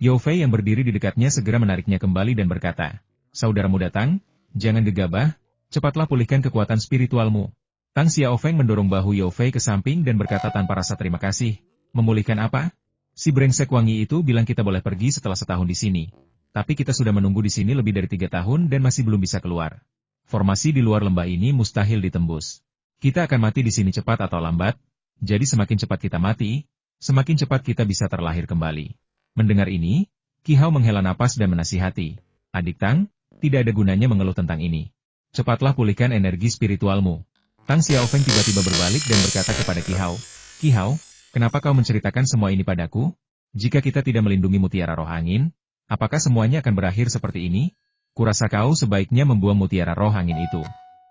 Yao Fei yang berdiri di dekatnya segera menariknya kembali dan berkata, "Saudaramu datang, jangan gegabah, cepatlah pulihkan kekuatan spiritualmu." Tang Xiaofeng mendorong bahu Yao Fei ke samping dan berkata tanpa rasa terima kasih, "Memulihkan apa? Si brengsek wangi itu bilang kita boleh pergi setelah setahun di sini. Tapi kita sudah menunggu di sini lebih dari 3 tahun dan masih belum bisa keluar. Formasi di luar lembah ini mustahil ditembus. Kita akan mati di sini cepat atau lambat, jadi semakin cepat kita mati, semakin cepat kita bisa terlahir kembali." Mendengar ini, Qi Hao menghela napas dan menasihati, "Adik Tang, tidak ada gunanya mengeluh tentang ini. Cepatlah pulihkan energi spiritualmu." Tang Xiaofeng tiba-tiba berbalik dan berkata kepada Qi Hao, "Qi Hao, kenapa kau menceritakan semua ini padaku? Jika kita tidak melindungi mutiara roh angin, apakah semuanya akan berakhir seperti ini? Kurasa kau sebaiknya membuang mutiara roh angin itu.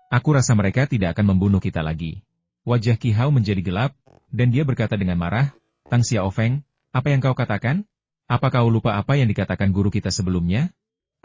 Aku rasa mereka tidak akan membunuh kita lagi." Wajah Qi Hao menjadi gelap, dan dia berkata dengan marah, "Tang Xiaofeng, apa yang kau katakan? Apa kau lupa apa yang dikatakan guru kita sebelumnya?"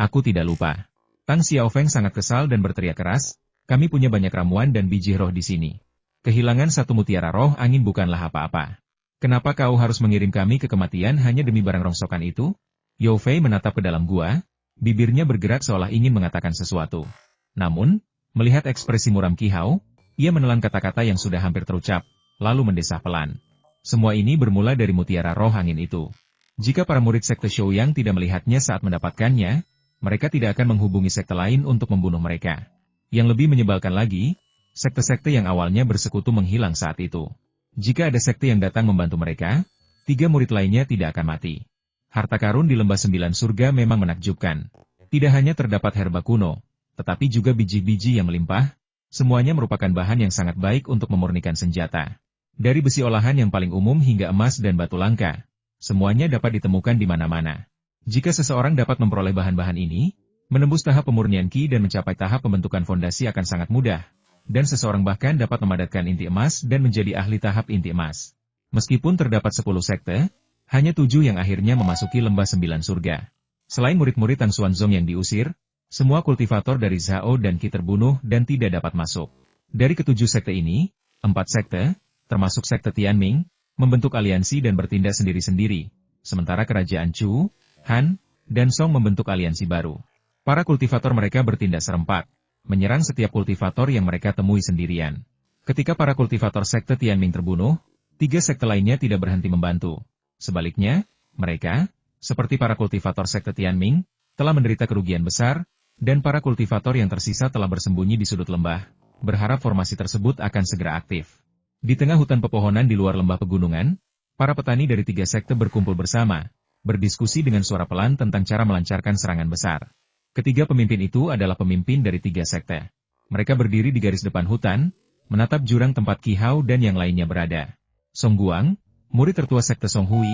"Aku tidak lupa." Tang Xiaofeng sangat kesal dan berteriak keras, "Kami punya banyak ramuan dan biji roh di sini. Kehilangan satu mutiara roh angin bukanlah apa-apa. Kenapa kau harus mengirim kami ke kematian hanya demi barang rongsokan itu?" Yao Fei menatap ke dalam gua, bibirnya bergerak seolah ingin mengatakan sesuatu. Namun, melihat ekspresi muram Qi Hao, ia menelan kata-kata yang sudah hampir terucap, lalu mendesah pelan. Semua ini bermula dari mutiara roh angin itu. Jika para murid sekte Shouyang tidak melihatnya saat mendapatkannya, mereka tidak akan menghubungi sekte lain untuk membunuh mereka. Yang lebih menyebalkan lagi, sekte-sekte yang awalnya bersekutu menghilang saat itu. Jika ada sekte yang datang membantu mereka, 3 murid lainnya tidak akan mati. Harta karun di lembah 9 surga memang menakjubkan. Tidak hanya terdapat herba kuno, tetapi juga biji-biji yang melimpah, semuanya merupakan bahan yang sangat baik untuk memurnikan senjata. Dari besi olahan yang paling umum hingga emas dan batu langka, semuanya dapat ditemukan di mana-mana. Jika seseorang dapat memperoleh bahan-bahan ini, menembus tahap pemurnian Qi dan mencapai tahap pembentukan fondasi akan sangat mudah, dan seseorang bahkan dapat memadatkan inti emas dan menjadi ahli tahap inti emas. Meskipun terdapat 10 sekte, hanya 7 yang akhirnya memasuki lembah 9 surga. Selain murid-murid Tang Xuanzong yang diusir, semua kultivator dari Zhao dan Qi terbunuh dan tidak dapat masuk. Dari ke-7 sekte ini, 4 sekte, termasuk sekte Tianming, membentuk aliansi dan bertindak sendiri-sendiri, sementara kerajaan Chu, Han, dan Song membentuk aliansi baru. Para kultivator mereka bertindak serempak, menyerang setiap kultivator yang mereka temui sendirian. Ketika para kultivator sekte Tianming terbunuh, 3 sekte lainnya tidak berhenti membantu. Sebaliknya, mereka, seperti para kultivator sekte Tianming, telah menderita kerugian besar, dan para kultivator yang tersisa telah bersembunyi di sudut lembah, berharap formasi tersebut akan segera aktif. Di tengah hutan pepohonan di luar lembah pegunungan, para petani dari 3 sekte berkumpul bersama, berdiskusi dengan suara pelan tentang cara melancarkan serangan besar. Ketiga pemimpin itu adalah pemimpin dari 3 sekte. Mereka berdiri di garis depan hutan, menatap jurang tempat Qi Hao dan yang lainnya berada. Song Guang, murid tertua sekte Song Hui,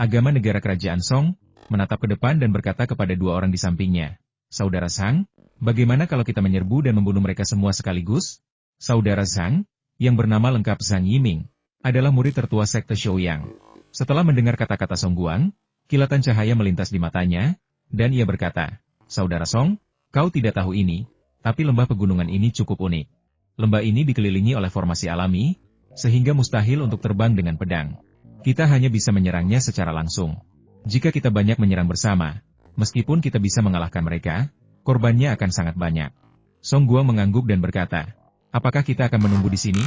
agama negara kerajaan Song, menatap ke depan dan berkata kepada 2 orang di sampingnya, "Saudara Zhang, bagaimana kalau kita menyerbu dan membunuh mereka semua sekaligus?" Saudara Zhang, yang bernama lengkap Zhang Yiming, adalah murid tertua sekte Shouyang. Setelah mendengar kata-kata Song Guang, kilatan cahaya melintas di matanya, dan ia berkata, "Saudara Song, kau tidak tahu ini, tapi lembah pegunungan ini cukup unik. Lembah ini dikelilingi oleh formasi alami, sehingga mustahil untuk terbang dengan pedang. Kita hanya bisa menyerangnya secara langsung. Jika kita banyak menyerang bersama, meskipun kita bisa mengalahkan mereka, korbannya akan sangat banyak." Song Guang mengangguk dan berkata, "Apakah kita akan menunggu di sini?"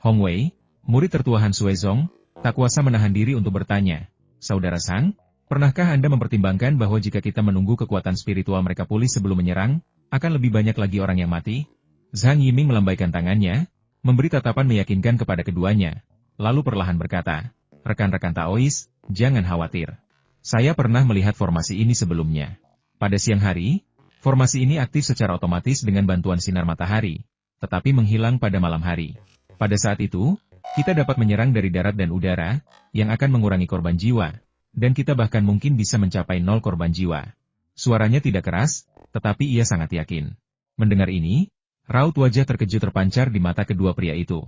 Hong Wei, murid tertua Han Suezong, tak kuasa menahan diri untuk bertanya, "Saudara Zhang, pernahkah Anda mempertimbangkan bahwa jika kita menunggu kekuatan spiritual mereka pulih sebelum menyerang, akan lebih banyak lagi orang yang mati?" Zhang Yiming melambaikan tangannya, memberi tatapan meyakinkan kepada keduanya, lalu perlahan berkata, "Rekan-rekan Taois, jangan khawatir. Saya pernah melihat formasi ini sebelumnya. Pada siang hari, formasi ini aktif secara otomatis dengan bantuan sinar matahari, tetapi menghilang pada malam hari. Pada saat itu, kita dapat menyerang dari darat dan udara, yang akan mengurangi korban jiwa, dan kita bahkan mungkin bisa mencapai 0 korban jiwa." Suaranya tidak keras, tetapi ia sangat yakin. Mendengar ini, raut wajah terkejut terpancar di mata kedua pria itu.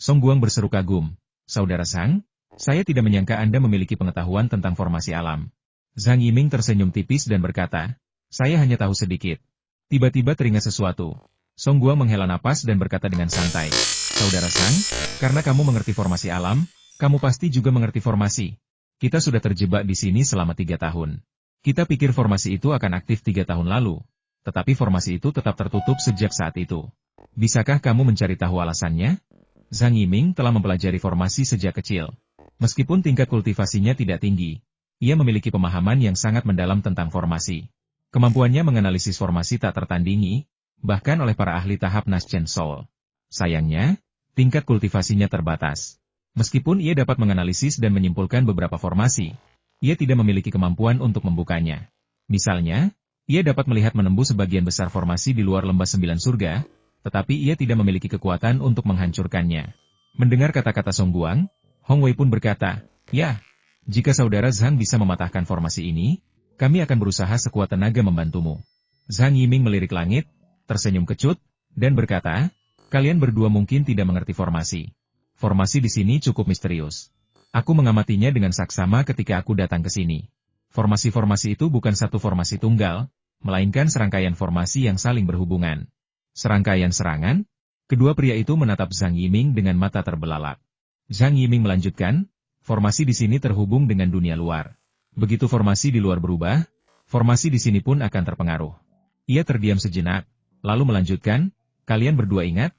Song Guang berseru kagum, "Saudara Zhang, saya tidak menyangka Anda memiliki pengetahuan tentang formasi alam." Zhang Yiming tersenyum tipis dan berkata, "Saya hanya tahu sedikit." Tiba-tiba teringat sesuatu. Song Guang menghela napas dan berkata dengan santai, "Saudara Zhang, karena kamu mengerti formasi alam, kamu pasti juga mengerti formasi. Kita sudah terjebak di sini selama 3 tahun. Kita pikir formasi itu akan aktif 3 tahun lalu, tetapi formasi itu tetap tertutup sejak saat itu. Bisakah kamu mencari tahu alasannya? Zhang Yiming telah mempelajari formasi sejak kecil. Meskipun tingkat kultivasinya tidak tinggi, ia memiliki pemahaman yang sangat mendalam tentang formasi. Kemampuannya menganalisis formasi tak tertandingi, bahkan oleh para ahli tahap Naschen Soul. Sayangnya, tingkat kultivasinya terbatas. Meskipun ia dapat menganalisis dan menyimpulkan beberapa formasi, ia tidak memiliki kemampuan untuk membukanya. Misalnya, ia dapat melihat menembus sebagian besar formasi di luar lembah 9 surga, tetapi ia tidak memiliki kekuatan untuk menghancurkannya. Mendengar kata-kata Song Guang, Hong Wei pun berkata, "Ya, jika saudara Zhang bisa mematahkan formasi ini, kami akan berusaha sekuat tenaga membantumu." Zhang Yiming melirik langit, tersenyum kecut, dan berkata, "Kalian berdua mungkin tidak mengerti formasi. Formasi di sini cukup misterius. Aku mengamatinya dengan saksama ketika aku datang ke sini. Formasi-formasi itu bukan satu formasi tunggal, melainkan serangkaian formasi yang saling berhubungan." Serangkaian serangan? Kedua pria itu menatap Zhang Yiming dengan mata terbelalak. Zhang Yiming melanjutkan, "Formasi di sini terhubung dengan dunia luar. Begitu formasi di luar berubah, formasi di sini pun akan terpengaruh." Ia terdiam sejenak, lalu melanjutkan, "Kalian berdua ingat?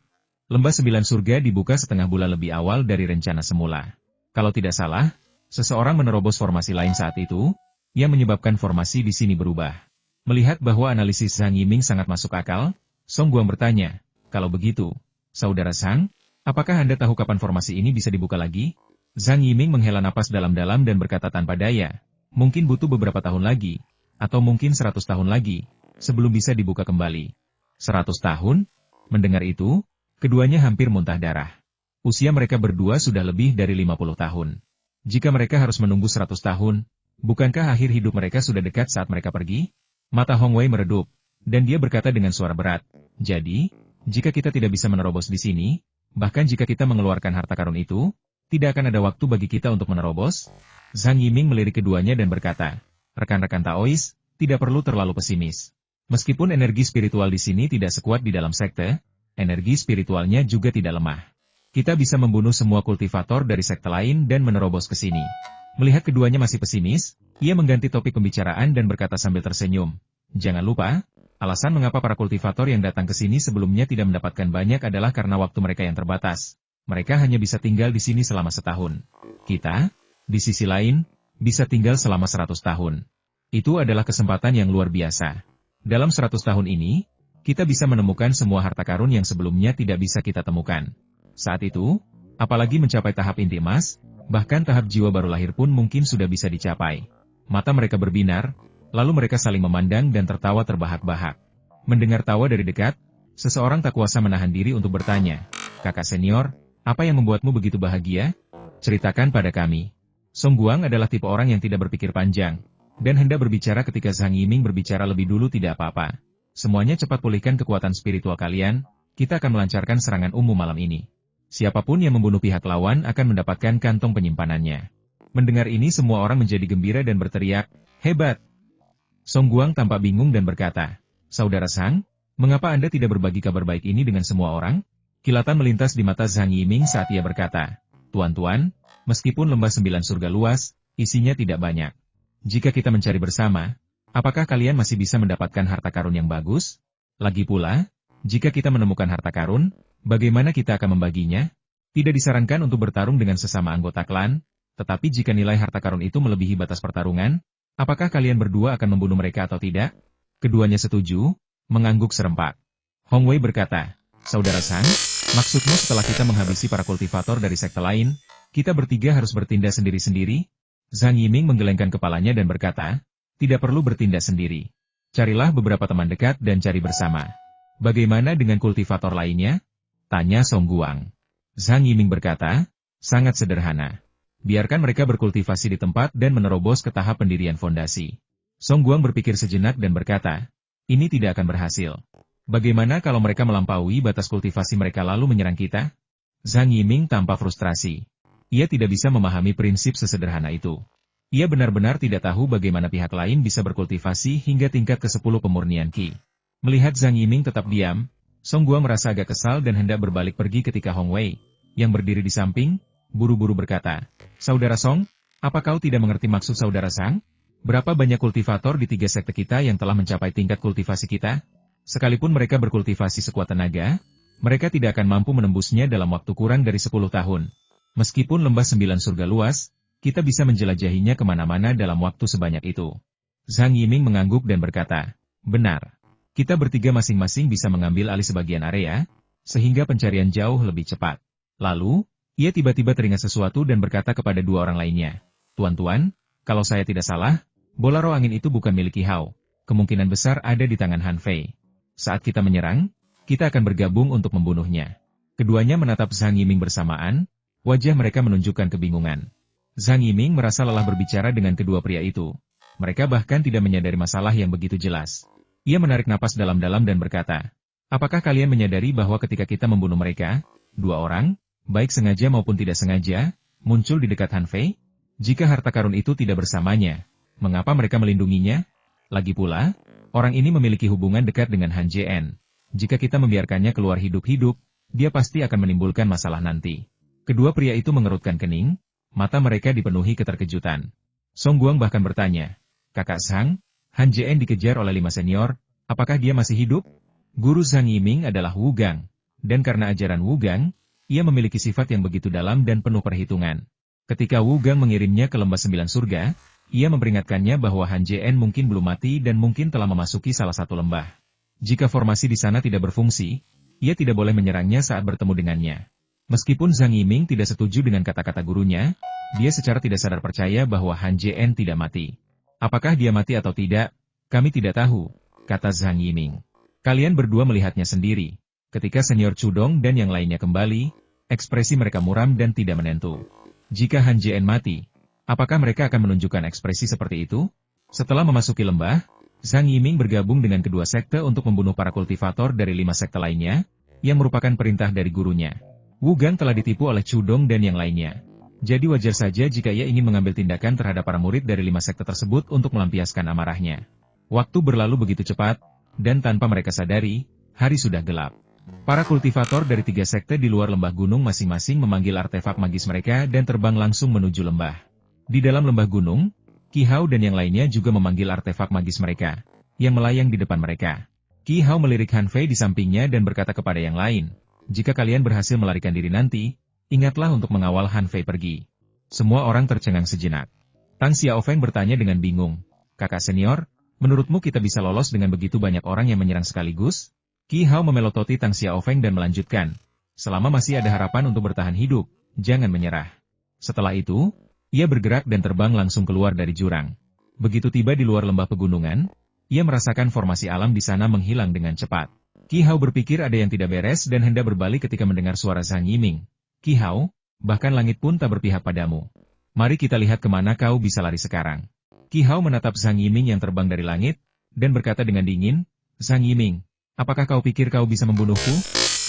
Lembah 9 surga dibuka setengah bulan lebih awal dari rencana semula. Kalau tidak salah, seseorang menerobos formasi lain saat itu, yang menyebabkan formasi di sini berubah." Melihat bahwa analisis Zhang Yiming sangat masuk akal, Song Guang bertanya, "Kalau begitu, Saudara Zhang, apakah Anda tahu kapan formasi ini bisa dibuka lagi?" Zhang Yiming menghela napas dalam-dalam dan berkata tanpa daya, "Mungkin butuh beberapa tahun lagi, atau mungkin 100 tahun lagi, sebelum bisa dibuka kembali." 100 tahun? Mendengar itu, keduanya hampir muntah darah. Usia mereka berdua sudah lebih dari 50 tahun. Jika mereka harus menunggu 100 tahun, bukankah akhir hidup mereka sudah dekat saat mereka pergi? Mata Hong Wei meredup, dan dia berkata dengan suara berat, "Jadi, jika kita tidak bisa menerobos di sini, bahkan jika kita mengeluarkan harta karun itu, tidak akan ada waktu bagi kita untuk menerobos?" Zhang Yiming melirik keduanya dan berkata, "Rekan-rekan Taois, tidak perlu terlalu pesimis. Meskipun energi spiritual di sini tidak sekuat di dalam sekte, energi spiritualnya juga tidak lemah. Kita bisa membunuh semua kultivator dari sekte lain dan menerobos ke sini." Melihat keduanya masih pesimis, ia mengganti topik pembicaraan dan berkata sambil tersenyum, "Jangan lupa, alasan mengapa para kultivator yang datang ke sini sebelumnya tidak mendapatkan banyak adalah karena waktu mereka yang terbatas. Mereka hanya bisa tinggal di sini selama setahun. Kita, di sisi lain, bisa tinggal selama 100 tahun. Itu adalah kesempatan yang luar biasa. Dalam 100 tahun ini, kita bisa menemukan semua harta karun yang sebelumnya tidak bisa kita temukan. Saat itu, apalagi mencapai tahap inti emas, bahkan tahap jiwa baru lahir pun mungkin sudah bisa dicapai." Mata mereka berbinar, lalu mereka saling memandang dan tertawa terbahak-bahak. Mendengar tawa dari dekat, seseorang tak kuasa menahan diri untuk bertanya, "Kakak senior, apa yang membuatmu begitu bahagia? Ceritakan pada kami." Song Guang adalah tipe orang yang tidak berpikir panjang, dan hendak berbicara ketika Zhang Yiming berbicara lebih dulu tidak apa-apa. "Semuanya cepat pulihkan kekuatan spiritual kalian, kita akan melancarkan serangan umum malam ini. Siapapun yang membunuh pihak lawan akan mendapatkan kantong penyimpanannya." Mendengar ini semua orang menjadi gembira dan berteriak, "Hebat!" Song Guang tampak bingung dan berkata, "Saudara Zhang, mengapa Anda tidak berbagi kabar baik ini dengan semua orang?" Kilatan melintas di mata Zhang Yiming saat ia berkata, "Tuan-tuan, meskipun lembah 9 surga luas, isinya tidak banyak. Jika kita mencari bersama, apakah kalian masih bisa mendapatkan harta karun yang bagus? Lagi pula, jika kita menemukan harta karun, bagaimana kita akan membaginya? Tidak disarankan untuk bertarung dengan sesama anggota klan, tetapi jika nilai harta karun itu melebihi batas pertarungan, apakah kalian berdua akan membunuh mereka atau tidak?" Keduanya setuju, mengangguk serempak. Hong Wei berkata, "Saudara Zhang, maksudmu setelah kita menghabisi para kultivator dari sekte lain, kita bertiga harus bertindak sendiri-sendiri?" Zhang Yiming menggelengkan kepalanya dan berkata, "Tidak perlu bertindak sendiri. Carilah beberapa teman dekat dan cari bersama." "Bagaimana dengan kultivator lainnya?" tanya Song Guang. Zhang Yiming berkata, "Sangat sederhana. Biarkan mereka berkultivasi di tempat dan menerobos ke tahap pendirian fondasi." Song Guang berpikir sejenak dan berkata, "Ini tidak akan berhasil. Bagaimana kalau mereka melampaui batas kultivasi mereka lalu menyerang kita?" Zhang Yiming tampak frustrasi. Ia tidak bisa memahami prinsip sesederhana itu. Ia benar-benar tidak tahu bagaimana pihak lain bisa berkultivasi hingga tingkat ke-10 pemurnian Qi. Melihat Zhang Yiming tetap diam, Song Guang merasa agak kesal dan hendak berbalik pergi ketika Hong Wei, yang berdiri di samping, buru-buru berkata, "Saudara Song, apa kau tidak mengerti maksud Saudara Zhang? Berapa banyak kultivator di 3 sekte kita yang telah mencapai tingkat kultivasi kita? Sekalipun mereka berkultivasi sekuat tenaga, mereka tidak akan mampu menembusnya dalam waktu kurang dari 10 tahun. Meskipun lembah 9 surga luas, kita bisa menjelajahinya kemana-mana dalam waktu sebanyak itu. Zhang Yiming mengangguk dan berkata, benar. Kita bertiga masing-masing bisa mengambil alih sebagian area, sehingga pencarian jauh lebih cepat. Lalu, ia tiba-tiba teringat sesuatu dan berkata kepada 2 orang lainnya, Tuan-tuan, kalau saya tidak salah, bola roh angin itu bukan milik Qi Hao. Kemungkinan besar ada di tangan Han Fei. Saat kita menyerang, kita akan bergabung untuk membunuhnya. Keduanya menatap Zhang Yiming bersamaan, wajah mereka menunjukkan kebingungan. Zhang Yiming merasa lelah berbicara dengan kedua pria itu. Mereka bahkan tidak menyadari masalah yang begitu jelas. Ia menarik napas dalam-dalam dan berkata, apakah kalian menyadari bahwa ketika kita membunuh mereka, 2 orang, baik sengaja maupun tidak sengaja, muncul di dekat Han Fei? Jika harta karun itu tidak bersamanya, mengapa mereka melindunginya? Lagi pula, orang ini memiliki hubungan dekat dengan Han Jien. Jika kita membiarkannya keluar hidup-hidup, dia pasti akan menimbulkan masalah nanti. Kedua pria itu mengerutkan kening, mata mereka dipenuhi keterkejutan. Song Guang bahkan bertanya, Kakak Zhang, Han Jien dikejar oleh 5 senior, apakah dia masih hidup? Guru Zhang Yiming adalah Wu Gang, dan karena ajaran Wu Gang, ia memiliki sifat yang begitu dalam dan penuh perhitungan. Ketika Wu Gang mengirimnya ke lembah 9 surga, ia memperingatkannya bahwa Han Jien mungkin belum mati dan mungkin telah memasuki salah satu lembah. Jika formasi di sana tidak berfungsi, ia tidak boleh menyerangnya saat bertemu dengannya. Meskipun Zhang Yiming tidak setuju dengan kata-kata gurunya, dia secara tidak sadar percaya bahwa Han Jien tidak mati. Apakah dia mati atau tidak, kami tidak tahu, kata Zhang Yiming. Kalian berdua melihatnya sendiri. Ketika senior Chudong dan yang lainnya kembali, ekspresi mereka muram dan tidak menentu. Jika Han Jien mati, apakah mereka akan menunjukkan ekspresi seperti itu? Setelah memasuki lembah, Zhang Yiming bergabung dengan kedua sekte untuk membunuh para kultivator dari 5 sekte lainnya, yang merupakan perintah dari gurunya. Wu Gang telah ditipu oleh Chudong dan yang lainnya. Jadi wajar saja jika ia ingin mengambil tindakan terhadap para murid dari 5 sekte tersebut untuk melampiaskan amarahnya. Waktu berlalu begitu cepat, dan tanpa mereka sadari, hari sudah gelap. Para kultivator dari 3 sekte di luar lembah gunung masing-masing memanggil artefak magis mereka dan terbang langsung menuju lembah. Di dalam lembah gunung, Qi Hao dan yang lainnya juga memanggil artefak magis mereka, yang melayang di depan mereka. Qi Hao melirik Han Fei di sampingnya dan berkata kepada yang lain, jika kalian berhasil melarikan diri nanti, ingatlah untuk mengawal Han Fei pergi. Semua orang tercengang sejenak. Tang Xiaofeng bertanya dengan bingung, kakak senior, menurutmu kita bisa lolos dengan begitu banyak orang yang menyerang sekaligus? Qi Hao memelototi Tang Xiaofeng dan melanjutkan, selama masih ada harapan untuk bertahan hidup, jangan menyerah. Setelah itu, ia bergerak dan terbang langsung keluar dari jurang. Begitu tiba di luar lembah pegunungan, ia merasakan formasi alam di sana menghilang dengan cepat. Qi Hao berpikir ada yang tidak beres dan hendak berbalik ketika mendengar suara Zhang Yiming. Qi Hao, bahkan langit pun tak berpihak padamu. Mari kita lihat kemana kau bisa lari sekarang. Qi Hao menatap Zhang Yiming yang terbang dari langit, dan berkata dengan dingin, Zhang Yiming, apakah kau pikir kau bisa membunuhku?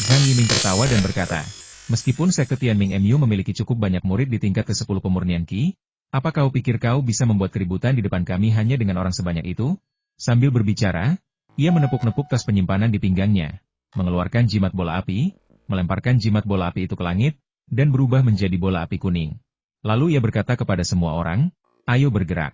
Zhang Yiming tertawa dan berkata, meskipun sekte Tianming MU memiliki cukup banyak murid di tingkat ke-10 pemurnian Qi, apa kau pikir kau bisa membuat keributan di depan kami hanya dengan orang sebanyak itu? Sambil berbicara, ia menepuk-nepuk tas penyimpanan di pinggangnya, mengeluarkan jimat bola api, melemparkan jimat bola api itu ke langit, dan berubah menjadi bola api kuning. Lalu ia berkata kepada semua orang, ayo bergerak.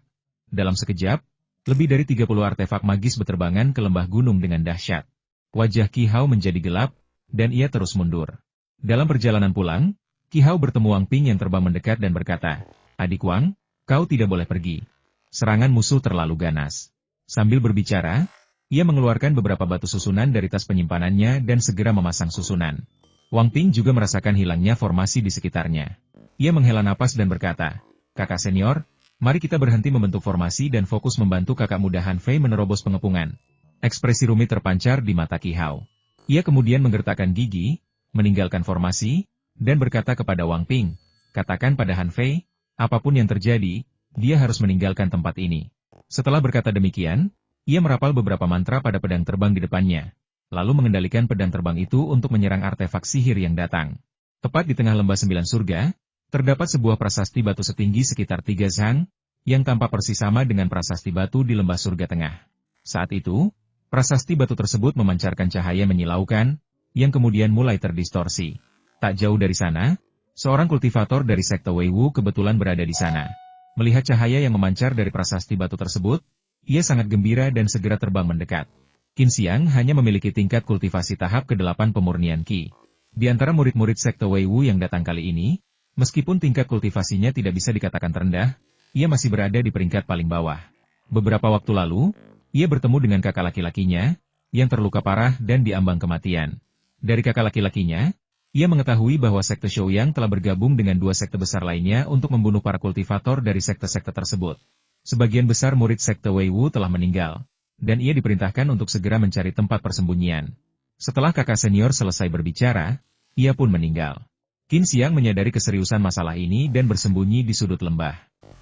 Dalam sekejap, lebih dari 30 artefak magis berterbangan ke lembah gunung dengan dahsyat. Wajah Qi Hao menjadi gelap, dan ia terus mundur. Dalam perjalanan pulang, Qi Hao bertemu Wang Ping yang terbang mendekat dan berkata, adik Wang, kau tidak boleh pergi. Serangan musuh terlalu ganas. Sambil berbicara, ia mengeluarkan beberapa batu susunan dari tas penyimpanannya dan segera memasang susunan. Wang Ping juga merasakan hilangnya formasi di sekitarnya. Ia menghela napas dan berkata, kakak senior, mari kita berhenti membentuk formasi dan fokus membantu kakak muda Han Fei menerobos pengepungan. Ekspresi rumit terpancar di mata Qi Hao. Ia kemudian menggertakkan gigi, meninggalkan formasi, dan berkata kepada Wang Ping, katakan pada Han Fei, apapun yang terjadi, dia harus meninggalkan tempat ini. Setelah berkata demikian, ia merapal beberapa mantra pada pedang terbang di depannya, lalu mengendalikan pedang terbang itu untuk menyerang artefak sihir yang datang. Tepat di tengah lembah 9 surga, terdapat sebuah prasasti batu setinggi sekitar 3 zang, yang tampak persis sama dengan prasasti batu di lembah surga tengah. Saat itu, prasasti batu tersebut memancarkan cahaya menyilaukan, yang kemudian mulai terdistorsi. Tak jauh dari sana, seorang kultivator dari sekte Wei Wu kebetulan berada di sana. Melihat cahaya yang memancar dari prasasti batu tersebut, ia sangat gembira dan segera terbang mendekat. Qin Xiang hanya memiliki tingkat kultivasi tahap ke-8 pemurnian Qi. Di antara murid-murid sekte Wei Wu yang datang kali ini, meskipun tingkat kultivasinya tidak bisa dikatakan terendah, ia masih berada di peringkat paling bawah. Beberapa waktu lalu, ia bertemu dengan kakak laki-lakinya, yang terluka parah dan diambang kematian. Dari kakak laki-lakinya, ia mengetahui bahwa sekte Shouyang telah bergabung dengan dua sekte besar lainnya untuk membunuh para kultivator dari sekte-sekte tersebut. Sebagian besar murid sekte Wei Wu telah meninggal, dan ia diperintahkan untuk segera mencari tempat persembunyian. Setelah kakak senior selesai berbicara, ia pun meninggal. Qin Xiang menyadari keseriusan masalah ini dan bersembunyi di sudut lembah.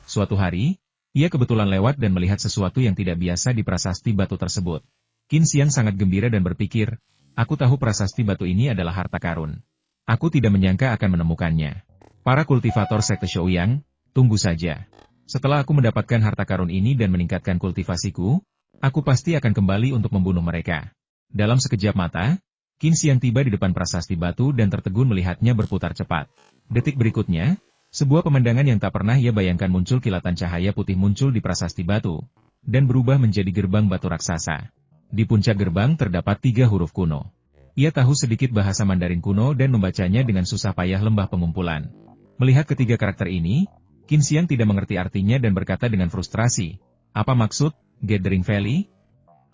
Suatu hari, ia kebetulan lewat dan melihat sesuatu yang tidak biasa di prasasti batu tersebut. Qin Xiang sangat gembira dan berpikir, aku tahu prasasti batu ini adalah harta karun. Aku tidak menyangka akan menemukannya. Para kultivator sekte Shouyang, tunggu saja. Setelah aku mendapatkan harta karun ini dan meningkatkan kultivasiku, aku pasti akan kembali untuk membunuh mereka. Dalam sekejap mata, Qin Xiang tiba di depan prasasti batu dan tertegun melihatnya berputar cepat. Detik berikutnya, sebuah pemandangan yang tak pernah ia bayangkan muncul, kilatan cahaya putih muncul di prasasti batu, dan berubah menjadi gerbang batu raksasa. Di puncak gerbang terdapat 3 huruf kuno. Ia tahu sedikit bahasa Mandarin kuno dan membacanya dengan susah payah lembah pengumpulan. Melihat ketiga karakter ini, Qin Xiang tidak mengerti artinya dan berkata dengan frustrasi, apa maksud Gathering Valley?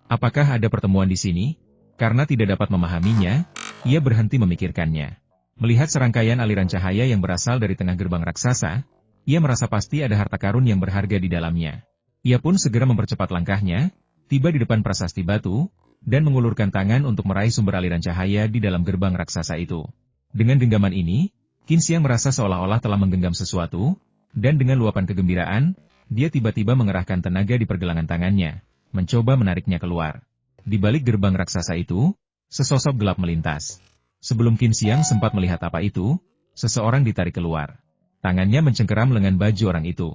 Apakah ada pertemuan di sini? Karena tidak dapat memahaminya, ia berhenti memikirkannya. Melihat serangkaian aliran cahaya yang berasal dari tengah gerbang raksasa, ia merasa pasti ada harta karun yang berharga di dalamnya. Ia pun segera mempercepat langkahnya, tiba di depan prasasti batu, dan mengulurkan tangan untuk meraih sumber aliran cahaya di dalam gerbang raksasa itu. Dengan genggaman ini, Qin Xiang merasa seolah-olah telah menggenggam sesuatu, dan dengan luapan kegembiraan, dia tiba-tiba mengerahkan tenaga di pergelangan tangannya, mencoba menariknya keluar. Di balik gerbang raksasa itu, sesosok gelap melintas. Sebelum Qin Xiang sempat melihat apa itu, seseorang ditarik keluar. Tangannya mencengkeram lengan baju orang itu.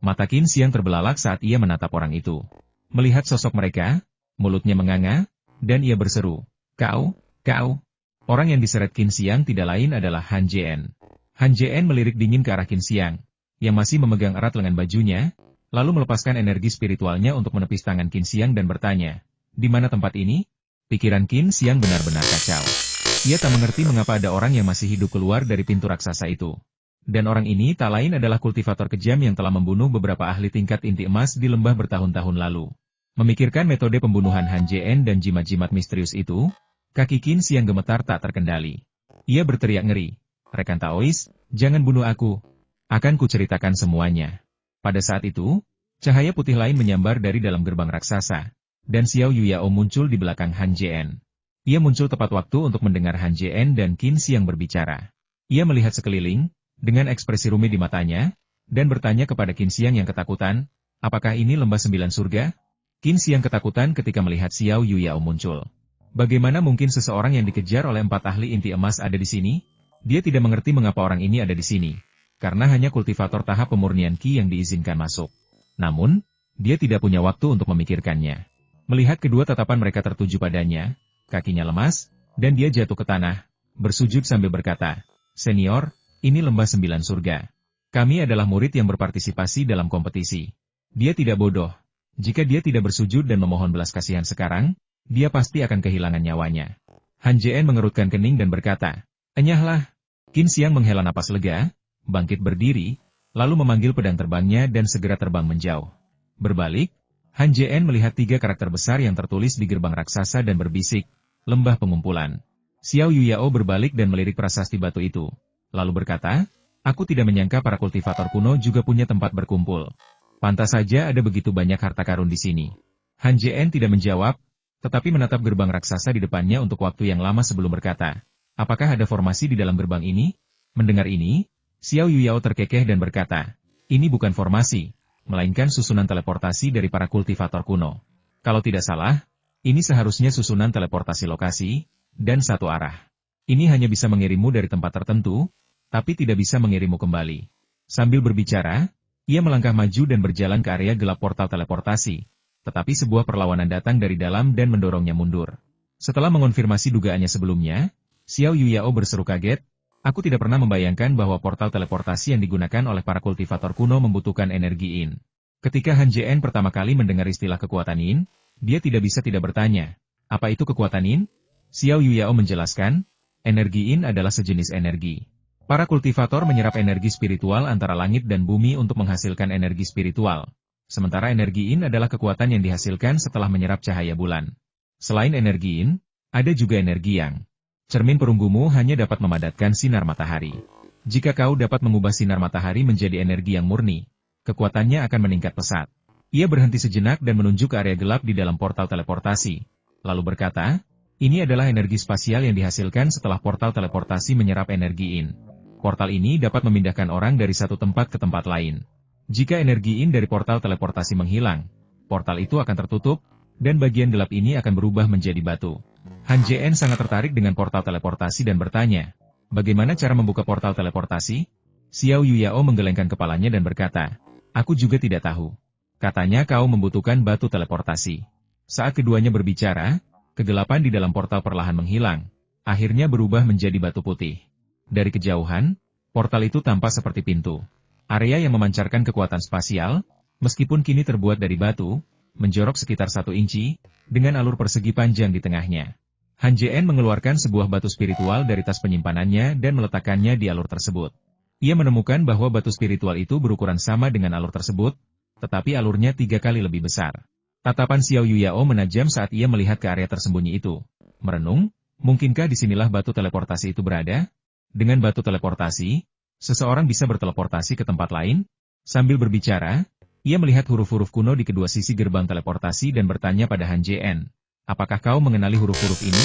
Mata Qin Xiang terbelalak saat ia menatap orang itu. Melihat sosok mereka, mulutnya menganga, dan ia berseru, kau. Orang yang diseret Qin Xiang tidak lain adalah Han Jian. Han Jian melirik dingin ke arah Qin Xiang, yang masih memegang erat lengan bajunya, lalu melepaskan energi spiritualnya untuk menepis tangan Qin Xiang dan bertanya, di mana tempat ini? Pikiran Qin Xiang benar-benar kacau. Ia tak mengerti mengapa ada orang yang masih hidup keluar dari pintu raksasa itu. Dan orang ini tak lain adalah kultivator kejam yang telah membunuh beberapa ahli tingkat inti emas di lembah bertahun-tahun lalu. Memikirkan metode pembunuhan Han Jian dan jimat-jimat misterius itu, kaki Qin Xiang gemetar tak terkendali. Ia berteriak ngeri, rekan Taois, jangan bunuh aku. Akan kuceritakan semuanya. Pada saat itu, cahaya putih lain menyambar dari dalam gerbang raksasa, dan Xiao Yuyao muncul di belakang Han Jian. Ia muncul tepat waktu untuk mendengar Han Jian dan Qin Xiang berbicara. Ia melihat sekeliling, dengan ekspresi rumit di matanya, dan bertanya kepada Qin Xiang yang ketakutan, apakah ini lembah 9 surga? Qin Xiang ketakutan ketika melihat Xiao Yuyao muncul. Bagaimana mungkin seseorang yang dikejar oleh 4 ahli inti emas ada di sini? Dia tidak mengerti mengapa orang ini ada di sini. Karena hanya kultivator tahap pemurnian Qi yang diizinkan masuk. Namun, dia tidak punya waktu untuk memikirkannya. Melihat kedua tatapan mereka tertuju padanya, kakinya lemas, dan dia jatuh ke tanah, bersujud sambil berkata, Senior, ini lembah 9 surga. Kami adalah murid yang berpartisipasi dalam kompetisi. Dia tidak bodoh. Jika dia tidak bersujud dan memohon belas kasihan sekarang, dia pasti akan kehilangan nyawanya. Han Jian mengerutkan kening dan berkata, enyahlah. Qin Xiang menghela napas lega, bangkit berdiri, lalu memanggil pedang terbangnya dan segera terbang menjauh. Berbalik, Han Jian melihat 3 karakter besar yang tertulis di gerbang raksasa dan berbisik, lembah pengumpulan. Xiao Yuyao berbalik dan melirik prasasti batu itu, lalu berkata, aku tidak menyangka para kultivator kuno juga punya tempat berkumpul. Pantas saja ada begitu banyak harta karun di sini. Han Jian tidak menjawab, tetapi menatap gerbang raksasa di depannya untuk waktu yang lama sebelum berkata, apakah ada formasi di dalam gerbang ini? Mendengar ini, Xiao Yuyao terkekeh dan berkata, ini bukan formasi, melainkan susunan teleportasi dari para kultivator kuno. Kalau tidak salah, ini seharusnya susunan teleportasi lokasi, dan satu arah. Ini hanya bisa mengirimmu dari tempat tertentu, tapi tidak bisa mengirimmu kembali. Sambil berbicara, ia melangkah maju dan berjalan ke area gelap portal teleportasi, tetapi sebuah perlawanan datang dari dalam dan mendorongnya mundur. Setelah mengonfirmasi dugaannya sebelumnya, Xiao Yuyao berseru kaget, Aku tidak pernah membayangkan bahwa portal teleportasi yang digunakan oleh para kultivator kuno membutuhkan energi Yin. Ketika Han Jien pertama kali mendengar istilah kekuatan Yin, dia tidak bisa tidak bertanya, apa itu kekuatan Yin? Xiao Yuyao menjelaskan, energi Yin adalah sejenis energi. Para kultivator menyerap energi spiritual antara langit dan bumi untuk menghasilkan energi spiritual. Sementara energi Yin adalah kekuatan yang dihasilkan setelah menyerap cahaya bulan. Selain energi Yin, ada juga energi Yang. Cermin perunggumu hanya dapat memadatkan sinar matahari. Jika kau dapat mengubah sinar matahari menjadi energi yang murni, kekuatannya akan meningkat pesat. Ia berhenti sejenak dan menunjuk ke area gelap di dalam portal teleportasi. Lalu berkata, ini adalah energi spasial yang dihasilkan setelah portal teleportasi menyerap energi Yin. Portal ini dapat memindahkan orang dari satu tempat ke tempat lain. Jika energi Yin dari portal teleportasi menghilang, portal itu akan tertutup, dan bagian gelap ini akan berubah menjadi batu. Han Jien sangat tertarik dengan portal teleportasi dan bertanya, bagaimana cara membuka portal teleportasi? Xiao Yuyao menggelengkan kepalanya dan berkata, aku juga tidak tahu. Katanya kau membutuhkan batu teleportasi. Saat keduanya berbicara, kegelapan di dalam portal perlahan menghilang, akhirnya berubah menjadi batu putih. Dari kejauhan, portal itu tampak seperti pintu. Area yang memancarkan kekuatan spasial, meskipun kini terbuat dari batu, menjorok sekitar 1 inci, dengan alur persegi panjang di tengahnya. Han Jien mengeluarkan sebuah batu spiritual dari tas penyimpanannya dan meletakkannya di alur tersebut. Ia menemukan bahwa batu spiritual itu berukuran sama dengan alur tersebut, tetapi alurnya 3 kali lebih besar. Tatapan Xiao Yuyao menajam saat ia melihat ke area tersembunyi itu. Merenung, mungkinkah disinilah batu teleportasi itu berada? Dengan batu teleportasi, seseorang bisa berteleportasi ke tempat lain? Sambil berbicara, ia melihat huruf-huruf kuno di kedua sisi gerbang teleportasi dan bertanya pada Han Jien, apakah kau mengenali huruf-huruf ini?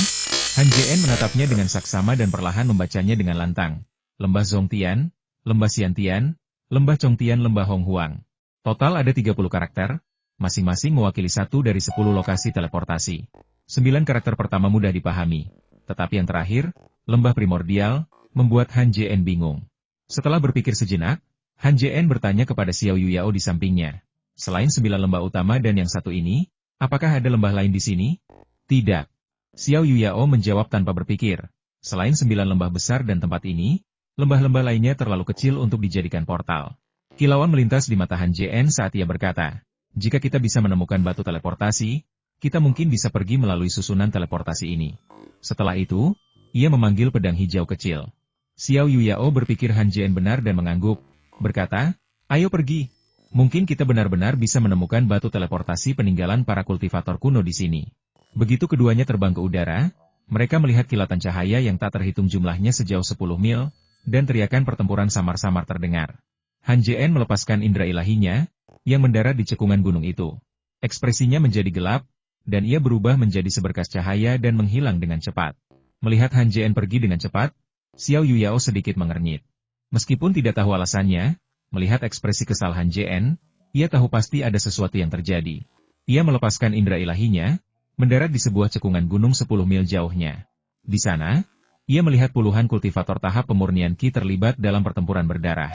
Han Jien menatapnya dengan saksama dan perlahan membacanya dengan lantang. Lembah Zongtian, Lembah Xiantian, Lembah Chongtian, Lembah Honghuang. Total ada 30 karakter, masing-masing mewakili 1 dari 10 lokasi teleportasi. 9 karakter pertama mudah dipahami, tetapi yang terakhir, Lembah Primordial, membuat Han Jien bingung. Setelah berpikir sejenak, Han Jien bertanya kepada Xiao Yuyao di sampingnya. Selain 9 lembah utama dan yang satu ini, apakah ada lembah lain di sini? Tidak. Xiao Yuyao menjawab tanpa berpikir. Selain 9 lembah besar dan tempat ini, lembah-lembah lainnya terlalu kecil untuk dijadikan portal. Kilauan melintas di mata Han Jien saat ia berkata, jika kita bisa menemukan batu teleportasi, kita mungkin bisa pergi melalui susunan teleportasi ini. Setelah itu, ia memanggil pedang hijau kecil. Xiao Yuyao berpikir Han Jien benar dan mengangguk. Berkata, ayo pergi. Mungkin kita benar-benar bisa menemukan batu teleportasi peninggalan para kultivator kuno di sini. Begitu keduanya terbang ke udara, mereka melihat kilatan cahaya yang tak terhitung jumlahnya sejauh 10 mil, dan teriakan pertempuran samar-samar terdengar. Han Jien melepaskan indera ilahinya, yang mendarat di cekungan gunung itu. Ekspresinya menjadi gelap, dan ia berubah menjadi seberkas cahaya dan menghilang dengan cepat. Melihat Han Jien pergi dengan cepat, Xiao Yuyao sedikit mengernyit. Meskipun tidak tahu alasannya, melihat ekspresi kesal Han Jien, ia tahu pasti ada sesuatu yang terjadi. Ia melepaskan indera ilahinya, mendarat di sebuah cekungan gunung 10 mil jauhnya. Di sana, ia melihat puluhan kultivator tahap pemurnian Qi terlibat dalam pertempuran berdarah.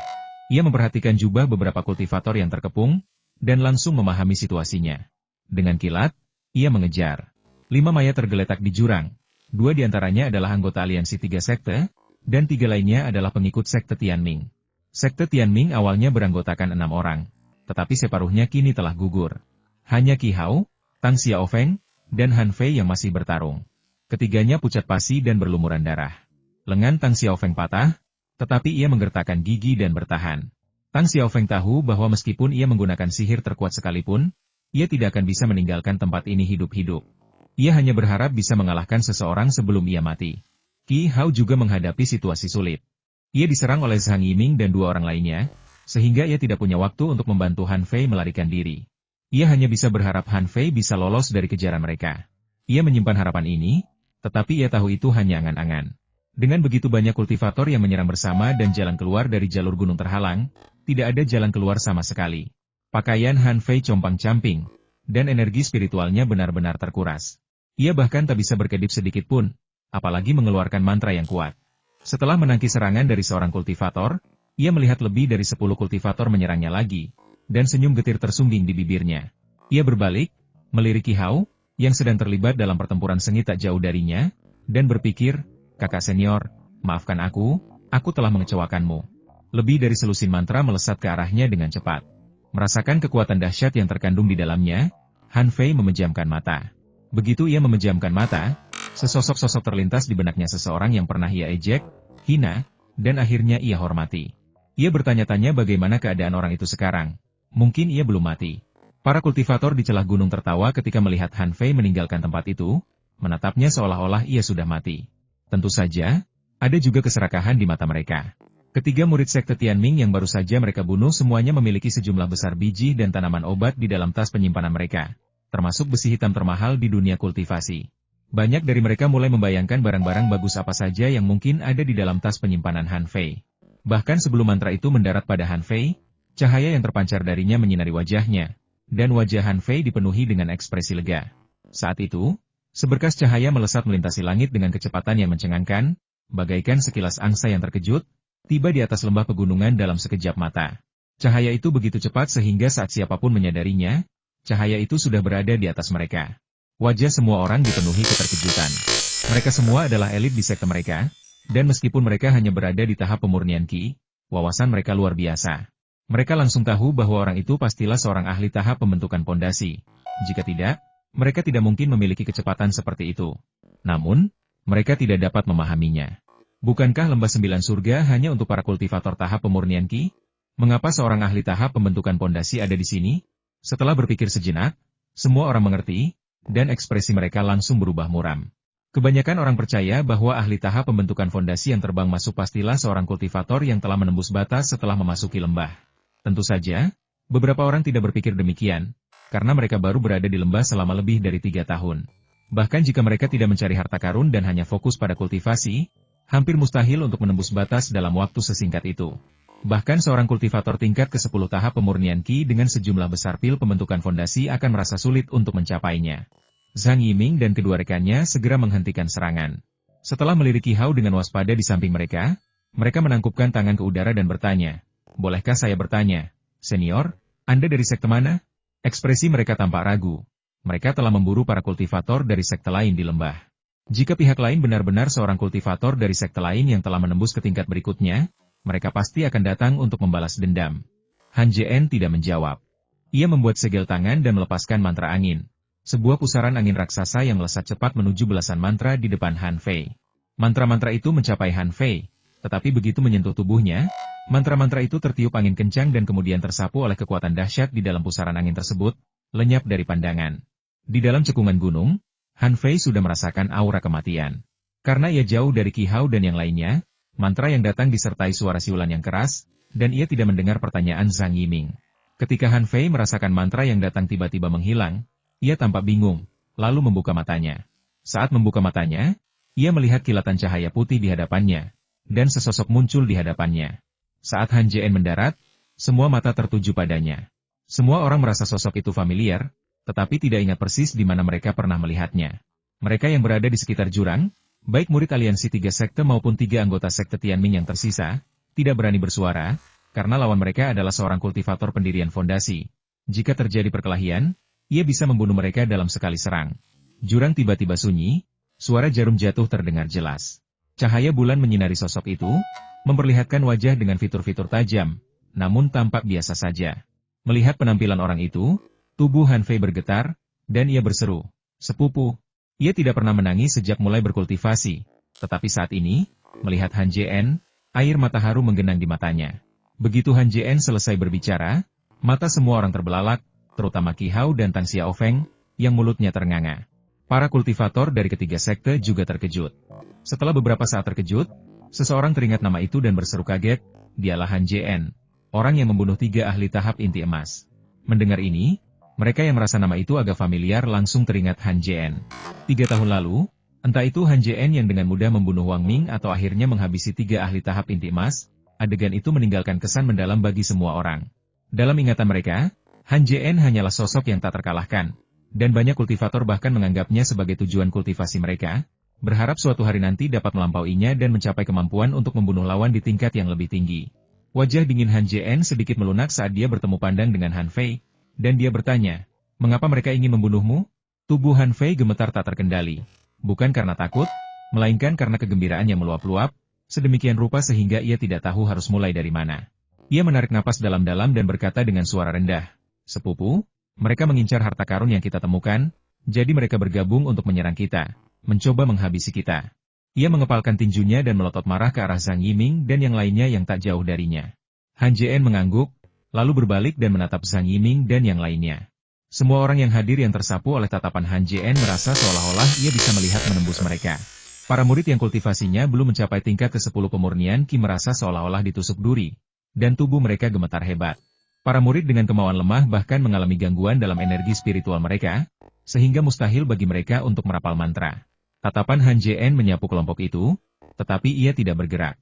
Ia memperhatikan jubah beberapa kultivator yang terkepung, dan langsung memahami situasinya. Dengan kilat, ia mengejar. 5 mayat tergeletak di jurang. 2 diantaranya adalah anggota aliansi 3 sekte, dan 3 lainnya adalah pengikut sekte Tianming. Sekte Tianming awalnya beranggotakan 6 orang, tetapi separuhnya kini telah gugur. Hanya Qi Hao, Tang Xiaofeng, dan Han Fei yang masih bertarung. Ketiganya pucat pasi dan berlumuran darah. Lengan Tang Xiaofeng patah, tetapi ia menggertakkan gigi dan bertahan. Tang Xiaofeng tahu bahwa meskipun ia menggunakan sihir terkuat sekalipun, ia tidak akan bisa meninggalkan tempat ini hidup-hidup. Ia hanya berharap bisa mengalahkan seseorang sebelum ia mati. Qi Hao juga menghadapi situasi sulit. Ia diserang oleh Zhang Yiming dan 2 orang lainnya, sehingga ia tidak punya waktu untuk membantu Han Fei melarikan diri. Ia hanya bisa berharap Han Fei bisa lolos dari kejaran mereka. Ia menyimpan harapan ini, tetapi ia tahu itu hanya angan-angan. Dengan begitu banyak kultivator yang menyerang bersama dan jalan keluar dari jalur gunung terhalang, tidak ada jalan keluar sama sekali. Pakaian Han Fei compang-camping, dan energi spiritualnya benar-benar terkuras. Ia bahkan tak bisa berkedip sedikit pun, apalagi mengeluarkan mantra yang kuat. Setelah menangkis serangan dari seorang kultivator, ia melihat lebih dari 10 kultivator menyerangnya lagi, dan senyum getir tersungging di bibirnya. Ia berbalik, melirik Qi Hao, yang sedang terlibat dalam pertempuran sengit tak jauh darinya, dan berpikir, kakak senior, maafkan aku, Aku telah mengecewakanmu. Lebih dari selusin mantra melesat ke arahnya dengan cepat. Merasakan kekuatan dahsyat yang terkandung di dalamnya, Han Fei memejamkan mata. Begitu ia memejamkan mata, sesosok-sosok terlintas di benaknya seseorang yang pernah ia ejek, hina, dan akhirnya ia hormati. Ia bertanya-tanya bagaimana keadaan orang itu sekarang. Mungkin ia belum mati. Para kultivator di celah gunung tertawa ketika melihat Han Fei meninggalkan tempat itu, menatapnya seolah-olah ia sudah mati. Tentu saja, ada juga keserakahan di mata mereka. Ketiga murid sekte Tianming yang baru saja mereka bunuh semuanya memiliki sejumlah besar biji dan tanaman obat di dalam tas penyimpanan mereka, termasuk besi hitam termahal di dunia kultivasi. Banyak dari mereka mulai membayangkan barang-barang bagus apa saja yang mungkin ada di dalam tas penyimpanan Han Fei. Bahkan sebelum mantra itu mendarat pada Han Fei, cahaya yang terpancar darinya menyinari wajahnya, dan wajah Han Fei dipenuhi dengan ekspresi lega. Saat itu, seberkas cahaya melesat melintasi langit dengan kecepatan yang mencengangkan, bagaikan sekilas angsa yang terkejut, tiba di atas lembah pegunungan dalam sekejap mata. Cahaya itu begitu cepat sehingga saat siapapun menyadarinya, cahaya itu sudah berada di atas mereka. Wajah semua orang dipenuhi keterkejutan. Mereka semua adalah elit di sekte mereka, dan meskipun mereka hanya berada di tahap pemurnian Qi, wawasan mereka luar biasa. Mereka langsung tahu bahwa orang itu pastilah seorang ahli tahap pembentukan pondasi. Jika tidak, mereka tidak mungkin memiliki kecepatan seperti itu. Namun, mereka tidak dapat memahaminya. Bukankah lembah 9 surga hanya untuk para kultivator tahap pemurnian Qi? Mengapa seorang ahli tahap pembentukan pondasi ada di sini? Setelah berpikir sejenak, semua orang mengerti, dan ekspresi mereka langsung berubah muram. Kebanyakan orang percaya bahwa ahli tahap pembentukan fondasi yang terbang masuk pastilah seorang kultivator yang telah menembus batas setelah memasuki lembah. Tentu saja, beberapa orang tidak berpikir demikian, karena mereka baru berada di lembah selama lebih dari 3 tahun. Bahkan jika mereka tidak mencari harta karun dan hanya fokus pada kultivasi, hampir mustahil untuk menembus batas dalam waktu sesingkat itu. Bahkan seorang kultivator tingkat ke-10 tahap pemurnian Qi dengan sejumlah besar pil pembentukan fondasi akan merasa sulit untuk mencapainya. Zhang Yiming dan kedua rekannya segera menghentikan serangan. Setelah melirik Qi Hao dengan waspada di samping mereka, mereka menangkupkan tangan ke udara dan bertanya, "Bolehkah saya bertanya, Senior, Anda dari sekte mana?" Ekspresi mereka tampak ragu. Mereka telah memburu para kultivator dari sekte lain di lembah. Jika pihak lain benar-benar seorang kultivator dari sekte lain yang telah menembus ke tingkat berikutnya, mereka pasti akan datang untuk membalas dendam. Han Jien tidak menjawab. Ia membuat segel tangan dan melepaskan mantra angin. Sebuah pusaran angin raksasa yang melesat cepat menuju belasan mantra di depan Han Fei. Mantra-mantra itu mencapai Han Fei, tetapi begitu menyentuh tubuhnya, mantra-mantra itu tertiup angin kencang dan kemudian tersapu oleh kekuatan dahsyat di dalam pusaran angin tersebut, lenyap dari pandangan. Di dalam cekungan gunung, Han Fei sudah merasakan aura kematian. Karena ia jauh dari Qi Hao dan yang lainnya, mantra yang datang disertai suara siulan yang keras, dan ia tidak mendengar pertanyaan Zhang Yiming. Ketika Han Fei merasakan mantra yang datang tiba-tiba menghilang, ia tampak bingung, lalu membuka matanya. Saat membuka matanya, ia melihat kilatan cahaya putih di hadapannya, dan sesosok muncul di hadapannya. Saat Han Jien mendarat, semua mata tertuju padanya. Semua orang merasa sosok itu familiar, tetapi tidak ingat persis di mana mereka pernah melihatnya. Mereka yang berada di sekitar jurang, baik murid aliansi 3 sekte maupun 3 anggota sekte Tianming yang tersisa, tidak berani bersuara, karena lawan mereka adalah seorang kultivator pendirian fondasi. Jika terjadi perkelahian, ia bisa membunuh mereka dalam sekali serang. Jurang tiba-tiba sunyi, suara jarum jatuh terdengar jelas. Cahaya bulan menyinari sosok itu, memperlihatkan wajah dengan fitur-fitur tajam, namun tampak biasa saja. Melihat penampilan orang itu, tubuh Han Fei bergetar, dan ia berseru, "Sepupu." Ia tidak pernah menangis sejak mulai berkultivasi, tetapi saat ini, melihat Han Jien, air mata haru menggenang di matanya. Begitu Han Jien selesai berbicara, mata semua orang terbelalak, terutama Qi Hao dan Tang Xiaofeng, yang mulutnya ternganga. Para kultivator dari ketiga sekte juga terkejut. Setelah beberapa saat terkejut, seseorang teringat nama itu dan berseru kaget, dialah Han Jien, orang yang membunuh 3 ahli tahap inti emas. Mendengar ini, mereka yang merasa nama itu agak familiar langsung teringat Han Jien. 3 tahun lalu, entah itu Han Jien yang dengan mudah membunuh Wang Ming atau akhirnya menghabisi 3 ahli tahap inti emas, adegan itu meninggalkan kesan mendalam bagi semua orang. Dalam ingatan mereka, Han Jien hanyalah sosok yang tak terkalahkan, dan banyak kultivator bahkan menganggapnya sebagai tujuan kultivasi mereka, berharap suatu hari nanti dapat melampauinya dan mencapai kemampuan untuk membunuh lawan di tingkat yang lebih tinggi. Wajah dingin Han Jien sedikit melunak saat dia bertemu pandang dengan Han Fei, dan dia bertanya, "Mengapa mereka ingin membunuhmu?" Tubuh Han Fei gemetar tak terkendali. Bukan karena takut, melainkan karena kegembiraan yang meluap-luap, sedemikian rupa sehingga ia tidak tahu harus mulai dari mana. Ia menarik napas dalam-dalam dan berkata dengan suara rendah, "Sepupu, mereka mengincar harta karun yang kita temukan, jadi mereka bergabung untuk menyerang kita, mencoba menghabisi kita." Ia mengepalkan tinjunya dan melotot marah ke arah Zhang Yiming dan yang lainnya yang tak jauh darinya. Han Jian mengangguk, lalu berbalik dan menatap Zhang Yiming dan yang lainnya. Semua orang yang hadir yang tersapu oleh tatapan Han Jian merasa seolah-olah ia bisa melihat menembus mereka. Para murid yang kultivasinya belum mencapai tingkat ke-10 pemurnian Qi merasa seolah-olah ditusuk duri, dan tubuh mereka gemetar hebat. Para murid dengan kemauan lemah bahkan mengalami gangguan dalam energi spiritual mereka, sehingga mustahil bagi mereka untuk merapal mantra. Tatapan Han Jian menyapu kelompok itu, tetapi ia tidak bergerak.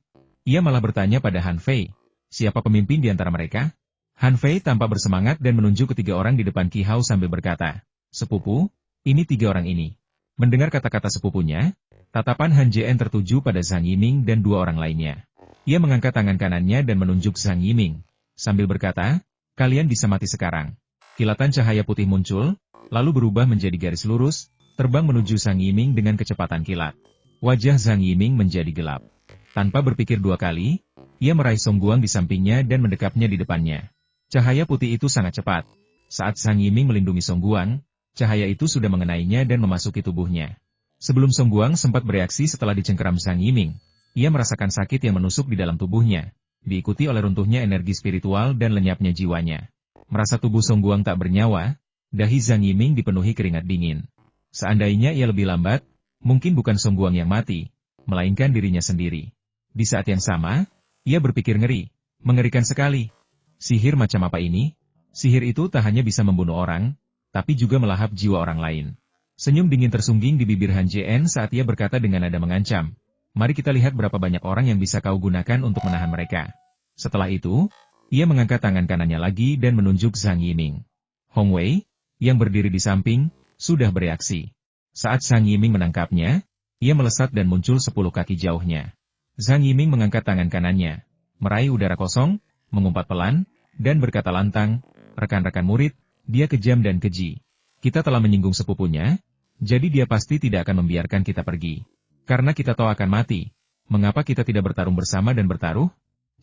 Ia malah bertanya pada Han Fei, "Siapa pemimpin di antara mereka?" Han Fei tampak bersemangat dan menunjuk ketiga orang di depan Qi Hao sambil berkata, "Sepupu, ini 3 orang ini." Mendengar kata-kata sepupunya, tatapan Han Jian tertuju pada Zhang Yiming dan 2 orang lainnya. Ia mengangkat tangan kanannya dan menunjuk Zhang Yiming, sambil berkata, "Kalian bisa mati sekarang." Kilatan cahaya putih muncul, lalu berubah menjadi garis lurus, terbang menuju Zhang Yiming dengan kecepatan kilat. Wajah Zhang Yiming menjadi gelap. Tanpa berpikir 2 kali, ia meraih Song Guang di sampingnya dan mendekapnya di depannya. Cahaya putih itu sangat cepat. Saat Zhang Yiming melindungi Song Guang, cahaya itu sudah mengenainya dan memasuki tubuhnya. Sebelum Song Guang sempat bereaksi setelah dicengkeram Zhang Yiming, ia merasakan sakit yang menusuk di dalam tubuhnya, diikuti oleh runtuhnya energi spiritual dan lenyapnya jiwanya. Merasa tubuh Song Guang tak bernyawa, dahi Zhang Yiming dipenuhi keringat dingin. Seandainya ia lebih lambat, mungkin bukan Song Guang yang mati, melainkan dirinya sendiri. Di saat yang sama, ia berpikir ngeri, mengerikan sekali. Sihir macam apa ini? Sihir itu tak hanya bisa membunuh orang, tapi juga melahap jiwa orang lain. Senyum dingin tersungging di bibir Han Jian saat ia berkata dengan nada mengancam, "Mari kita lihat berapa banyak orang yang bisa kau gunakan untuk menahan mereka." Setelah itu, ia mengangkat tangan kanannya lagi dan menunjuk Zhang Yiming. Hong Wei, yang berdiri di samping, sudah bereaksi. Saat Zhang Yiming menangkapnya, ia melesat dan muncul 10 kaki jauhnya. Zhang Yiming mengangkat tangan kanannya, meraih udara kosong, mengumpat pelan, dan berkata lantang, "Rekan-rekan murid, dia kejam dan keji. Kita telah menyinggung sepupunya, jadi dia pasti tidak akan membiarkan kita pergi. Karena kita tahu akan mati, mengapa kita tidak bertarung bersama dan bertaruh?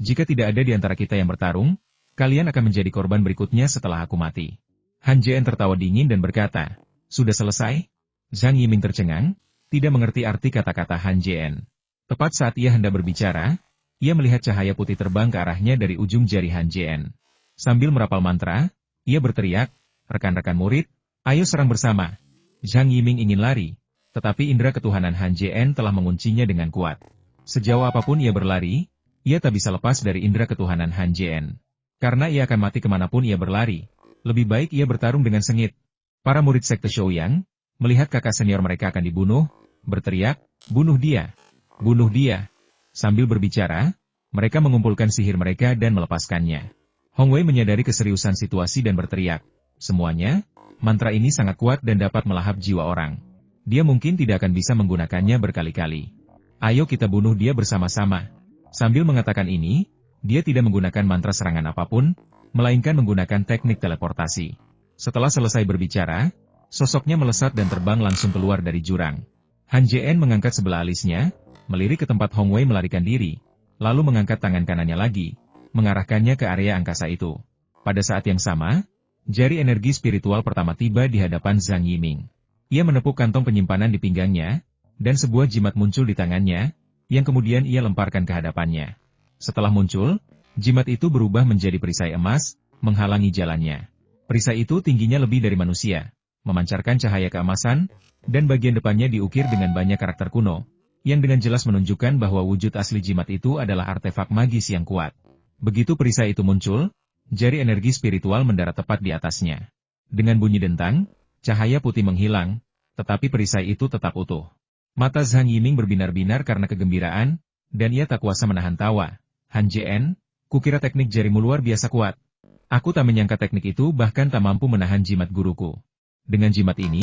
Jika tidak ada di antara kita yang bertarung, kalian akan menjadi korban berikutnya setelah aku mati." Han Jian tertawa dingin dan berkata, "Sudah selesai?" Zhang Yiming tercengang, tidak mengerti arti kata-kata Han Jian. Tepat saat ia hendak berbicara, ia melihat cahaya putih terbang ke arahnya dari ujung jari Han Jian. Sambil merapal mantra, ia berteriak, "Rekan-rekan murid, ayo serang bersama." Zhang Yiming ingin lari, tetapi indera ketuhanan Han Jian telah menguncinya dengan kuat. Sejauh apapun ia berlari, ia tak bisa lepas dari indera ketuhanan Han Jian. Karena ia akan mati kemanapun ia berlari, lebih baik ia bertarung dengan sengit. Para murid sekte Shouyang, melihat kakak senior mereka akan dibunuh, berteriak, "Bunuh dia! Bunuh dia!" Sambil berbicara, mereka mengumpulkan sihir mereka dan melepaskannya. Hong Wei menyadari keseriusan situasi dan berteriak, "Semuanya, mantra ini sangat kuat dan dapat melahap jiwa orang. Dia mungkin tidak akan bisa menggunakannya berkali-kali. Ayo kita bunuh dia bersama-sama." Sambil mengatakan ini, dia tidak menggunakan mantra serangan apapun, melainkan menggunakan teknik teleportasi. Setelah selesai berbicara, sosoknya melesat dan terbang langsung keluar dari jurang. Han Jian mengangkat sebelah alisnya, melirik ke tempat Hong Wei melarikan diri, lalu mengangkat tangan kanannya lagi, mengarahkannya ke area angkasa itu. Pada saat yang sama, jari energi spiritual pertama tiba di hadapan Zhang Yiming. Ia menepuk kantong penyimpanan di pinggangnya, dan sebuah jimat muncul di tangannya, yang kemudian ia lemparkan ke hadapannya. Setelah muncul, jimat itu berubah menjadi perisai emas, menghalangi jalannya. Perisai itu tingginya lebih dari manusia, memancarkan cahaya keemasan, dan bagian depannya diukir dengan banyak karakter kuno, yang dengan jelas menunjukkan bahwa wujud asli jimat itu adalah artefak magis yang kuat. Begitu perisai itu muncul, jari energi spiritual mendarat tepat di atasnya. Dengan bunyi dentang, cahaya putih menghilang, tetapi perisai itu tetap utuh. Mata Zhang Yiming berbinar-binar karena kegembiraan, dan ia tak kuasa menahan tawa. "Han Jian, kukira teknik jarimu luar biasa kuat. Aku tak menyangka teknik itu bahkan tak mampu menahan jimat guruku. Dengan jimat ini,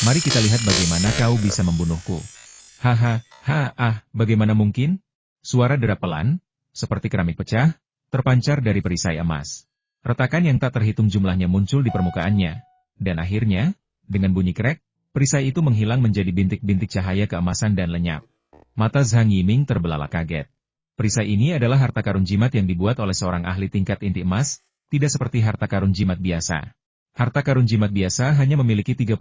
mari kita lihat bagaimana kau bisa membunuhku." Bagaimana mungkin?" Suara derap pelan, seperti keramik pecah, terpancar dari perisai emas. Retakan yang tak terhitung jumlahnya muncul di permukaannya, dan akhirnya, dengan bunyi krek, perisai itu menghilang menjadi bintik-bintik cahaya keemasan dan lenyap. Mata Zhang Yiming terbelalak kaget. Perisai ini adalah harta karun jimat yang dibuat oleh seorang ahli tingkat inti emas, tidak seperti harta karun jimat biasa. Harta karun jimat biasa hanya memiliki 30%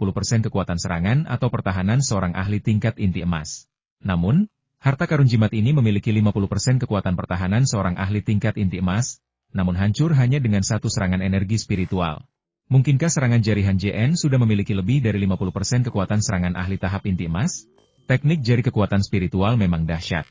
kekuatan serangan atau pertahanan seorang ahli tingkat inti emas. Namun, harta karun jimat ini memiliki 50% kekuatan pertahanan seorang ahli tingkat inti emas, namun hancur hanya dengan satu serangan energi spiritual. Mungkinkah serangan jari Han JN sudah memiliki lebih dari 50% kekuatan serangan ahli tahap inti emas? Teknik jari kekuatan spiritual memang dahsyat.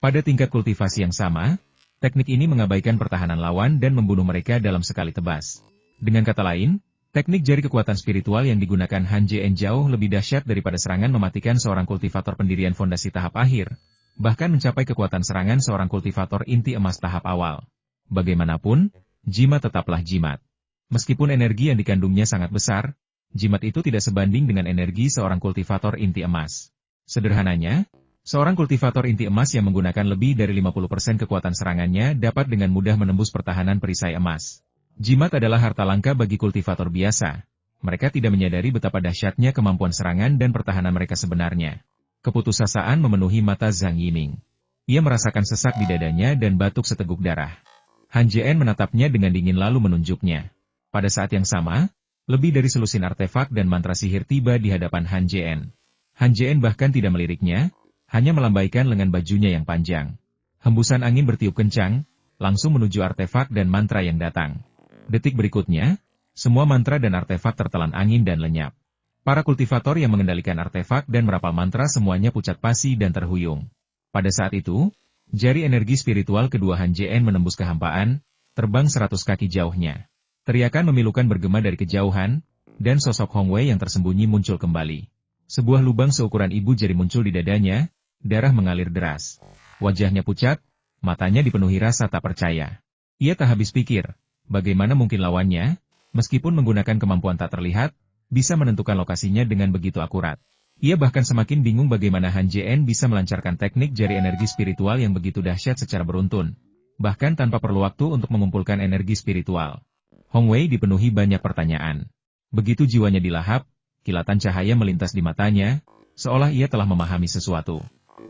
Pada tingkat kultivasi yang sama, teknik ini mengabaikan pertahanan lawan dan membunuh mereka dalam sekali tebas. Dengan kata lain, teknik jari kekuatan spiritual yang digunakan Han JN jauh lebih dahsyat daripada serangan mematikan seorang kultivator pendirian fondasi tahap akhir, bahkan mencapai kekuatan serangan seorang kultivator inti emas tahap awal. Bagaimanapun, jimat tetaplah jimat. Meskipun energi yang dikandungnya sangat besar, jimat itu tidak sebanding dengan energi seorang kultivator inti emas. Sederhananya, seorang kultivator inti emas yang menggunakan lebih dari 50% kekuatan serangannya dapat dengan mudah menembus pertahanan perisai emas. Jimat adalah harta langka bagi kultivator biasa. Mereka tidak menyadari betapa dahsyatnya kemampuan serangan dan pertahanan mereka sebenarnya. Keputusasaan memenuhi mata Zhang Yiming. Ia merasakan sesak di dadanya dan batuk seteguk darah. Han JN menatapnya dengan dingin lalu menunjuknya. Pada saat yang sama, lebih dari selusin artefak dan mantra sihir tiba di hadapan Han JN. Han JN bahkan tidak meliriknya, hanya melambaikan lengan bajunya yang panjang. Hembusan angin bertiup kencang, langsung menuju artefak dan mantra yang datang. Detik berikutnya, semua mantra dan artefak tertelan angin dan lenyap. Para kultivator yang mengendalikan artefak dan merapal mantra semuanya pucat pasi dan terhuyung. Pada saat itu, jari energi spiritual kedua Han JN menembus kehampaan, terbang 100 kaki jauhnya. Teriakan memilukan bergema dari kejauhan, dan sosok Hong Wei yang tersembunyi muncul kembali. Sebuah lubang seukuran ibu jari muncul di dadanya, darah mengalir deras. Wajahnya pucat, matanya dipenuhi rasa tak percaya. Ia tak habis pikir, bagaimana mungkin lawannya, meskipun menggunakan kemampuan tak terlihat, bisa menentukan lokasinya dengan begitu akurat. Ia bahkan semakin bingung bagaimana Han JN bisa melancarkan teknik jari energi spiritual yang begitu dahsyat secara beruntun, bahkan tanpa perlu waktu untuk mengumpulkan energi spiritual. Hong Wei dipenuhi banyak pertanyaan. Begitu jiwanya dilahap, kilatan cahaya melintas di matanya, seolah ia telah memahami sesuatu.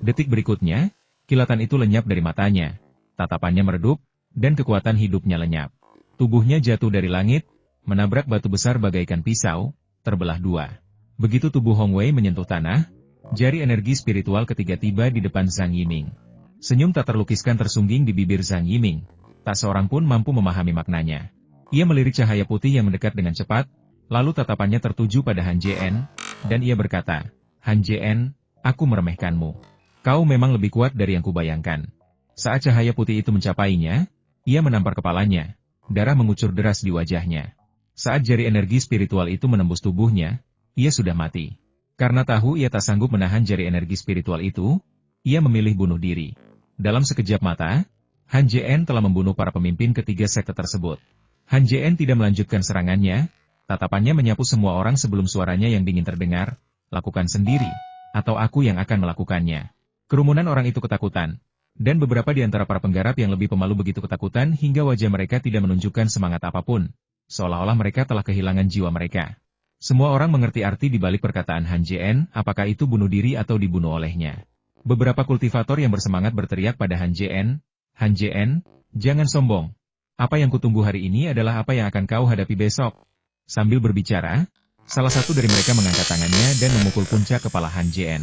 Detik berikutnya, kilatan itu lenyap dari matanya. Tatapannya meredup, dan kekuatan hidupnya lenyap. Tubuhnya jatuh dari langit, menabrak batu besar bagaikan pisau, terbelah dua. Begitu tubuh Hong Wei menyentuh tanah, jari energi spiritual ketiga tiba di depan Zhang Yiming. Senyum tak terlukiskan tersungging di bibir Zhang Yiming. Tak seorang pun mampu memahami maknanya. Ia melirik cahaya putih yang mendekat dengan cepat, lalu tatapannya tertuju pada Han JN, dan ia berkata, Han JN, aku meremehkanmu. Kau memang lebih kuat dari yang kubayangkan. Saat cahaya putih itu mencapainya, ia menampar kepalanya, darah mengucur deras di wajahnya. Saat jari energi spiritual itu menembus tubuhnya, ia sudah mati. Karena tahu ia tak sanggup menahan jari energi spiritual itu, ia memilih bunuh diri. Dalam sekejap mata, Han JN telah membunuh para pemimpin ketiga sekte tersebut. Han JN tidak melanjutkan serangannya, tatapannya menyapu semua orang sebelum suaranya yang dingin terdengar, lakukan sendiri, atau aku yang akan melakukannya. Kerumunan orang itu ketakutan, dan beberapa di antara para penggarap yang lebih pemalu begitu ketakutan hingga wajah mereka tidak menunjukkan semangat apapun, seolah-olah mereka telah kehilangan jiwa mereka. Semua orang mengerti arti di balik perkataan Han JN, apakah itu bunuh diri atau dibunuh olehnya. Beberapa kultivator yang bersemangat berteriak pada Han JN, jangan sombong. Apa yang kutunggu hari ini adalah apa yang akan kau hadapi besok. Sambil berbicara, salah satu dari mereka mengangkat tangannya dan memukul puncak kepala Han JN.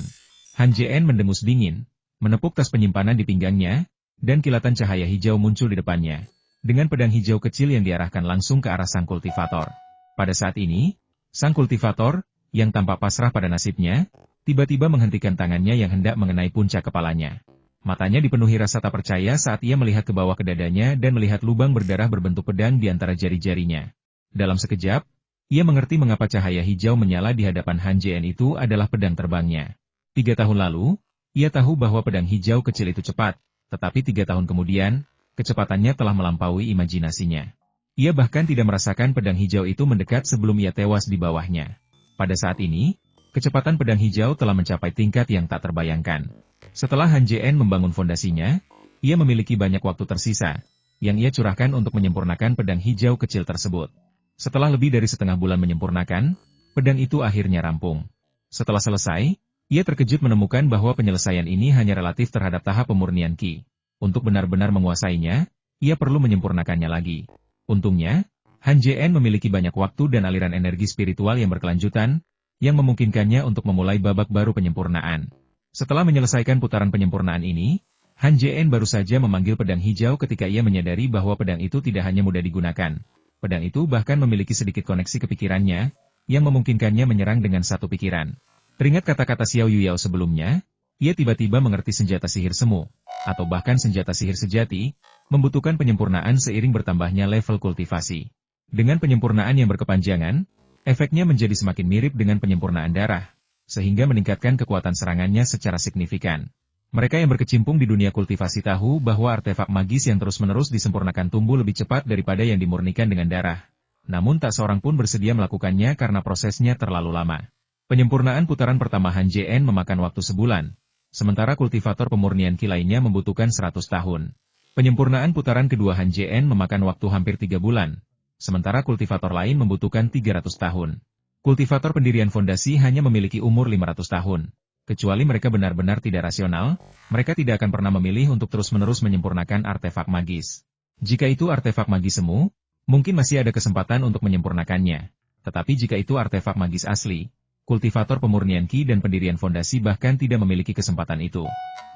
Han JN mendengus dingin, menepuk tas penyimpanan di pinggangnya, dan kilatan cahaya hijau muncul di depannya, dengan pedang hijau kecil yang diarahkan langsung ke arah sang kultivator. Pada saat ini, sang kultivator, yang tampak pasrah pada nasibnya, tiba-tiba menghentikan tangannya yang hendak mengenai puncak kepalanya. Matanya dipenuhi rasa tak percaya saat ia melihat ke bawah ke dadanya dan melihat lubang berdarah berbentuk pedang di antara jari-jarinya. Dalam sekejap, ia mengerti mengapa cahaya hijau menyala di hadapan Han JN itu adalah pedang terbangnya. 3 tahun lalu, ia tahu bahwa pedang hijau kecil itu cepat, tetapi 3 tahun kemudian, kecepatannya telah melampaui imajinasinya. Ia bahkan tidak merasakan pedang hijau itu mendekat sebelum ia tewas di bawahnya. Pada saat ini, kecepatan pedang hijau telah mencapai tingkat yang tak terbayangkan. Setelah Han JN membangun fondasinya, ia memiliki banyak waktu tersisa, yang ia curahkan untuk menyempurnakan pedang hijau kecil tersebut. Setelah lebih dari setengah bulan menyempurnakan, pedang itu akhirnya rampung. Setelah selesai, ia terkejut menemukan bahwa penyelesaian ini hanya relatif terhadap tahap pemurnian Qi. Untuk benar-benar menguasainya, ia perlu menyempurnakannya lagi. Untungnya, Han Jien memiliki banyak waktu dan aliran energi spiritual yang berkelanjutan, yang memungkinkannya untuk memulai babak baru penyempurnaan. Setelah menyelesaikan putaran penyempurnaan ini, Han Jien baru saja memanggil pedang hijau ketika ia menyadari bahwa pedang itu tidak hanya mudah digunakan. Pedang itu bahkan memiliki sedikit koneksi ke pikirannya, yang memungkinkannya menyerang dengan satu pikiran. Teringat kata-kata Xiao Yuyao sebelumnya, ia tiba-tiba mengerti senjata sihir semu, atau bahkan senjata sihir sejati, membutuhkan penyempurnaan seiring bertambahnya level kultivasi. Dengan penyempurnaan yang berkepanjangan, efeknya menjadi semakin mirip dengan penyempurnaan darah, sehingga meningkatkan kekuatan serangannya secara signifikan. Mereka yang berkecimpung di dunia kultivasi tahu bahwa artefak magis yang terus-menerus disempurnakan tumbuh lebih cepat daripada yang dimurnikan dengan darah. Namun tak seorang pun bersedia melakukannya karena prosesnya terlalu lama. Penyempurnaan putaran pertama Han Jien memakan waktu sebulan, sementara kultivator pemurnian Qi lainnya membutuhkan 100 tahun. Penyempurnaan putaran kedua Han Jien memakan waktu hampir 3 bulan, sementara kultivator lain membutuhkan 300 tahun. Kultivator pendirian fondasi hanya memiliki umur 500 tahun. Kecuali mereka benar-benar tidak rasional, mereka tidak akan pernah memilih untuk terus-menerus menyempurnakan artefak magis. Jika itu artefak magis semu, mungkin masih ada kesempatan untuk menyempurnakannya. Tetapi jika itu artefak magis asli, kultivator pemurnian Qi dan pendirian fondasi bahkan tidak memiliki kesempatan itu.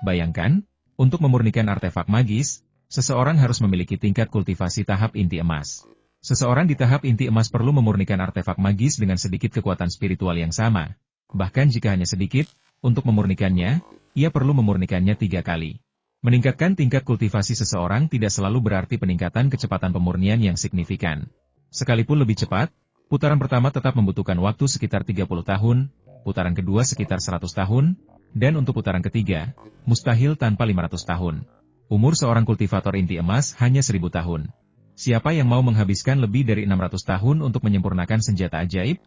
Bayangkan, untuk memurnikan artefak magis, seseorang harus memiliki tingkat kultivasi tahap inti emas. Seseorang di tahap inti emas perlu memurnikan artefak magis dengan sedikit kekuatan spiritual yang sama. Bahkan jika hanya sedikit, untuk memurnikannya, ia perlu memurnikannya 3 kali. Meningkatkan tingkat kultivasi seseorang tidak selalu berarti peningkatan kecepatan pemurnian yang signifikan. Sekalipun lebih cepat, putaran pertama tetap membutuhkan waktu sekitar 30 tahun, putaran kedua sekitar 100 tahun, dan untuk putaran ketiga, mustahil tanpa 500 tahun. Umur seorang kultivator inti emas hanya 1000 tahun. Siapa yang mau menghabiskan lebih dari 600 tahun untuk menyempurnakan senjata ajaib?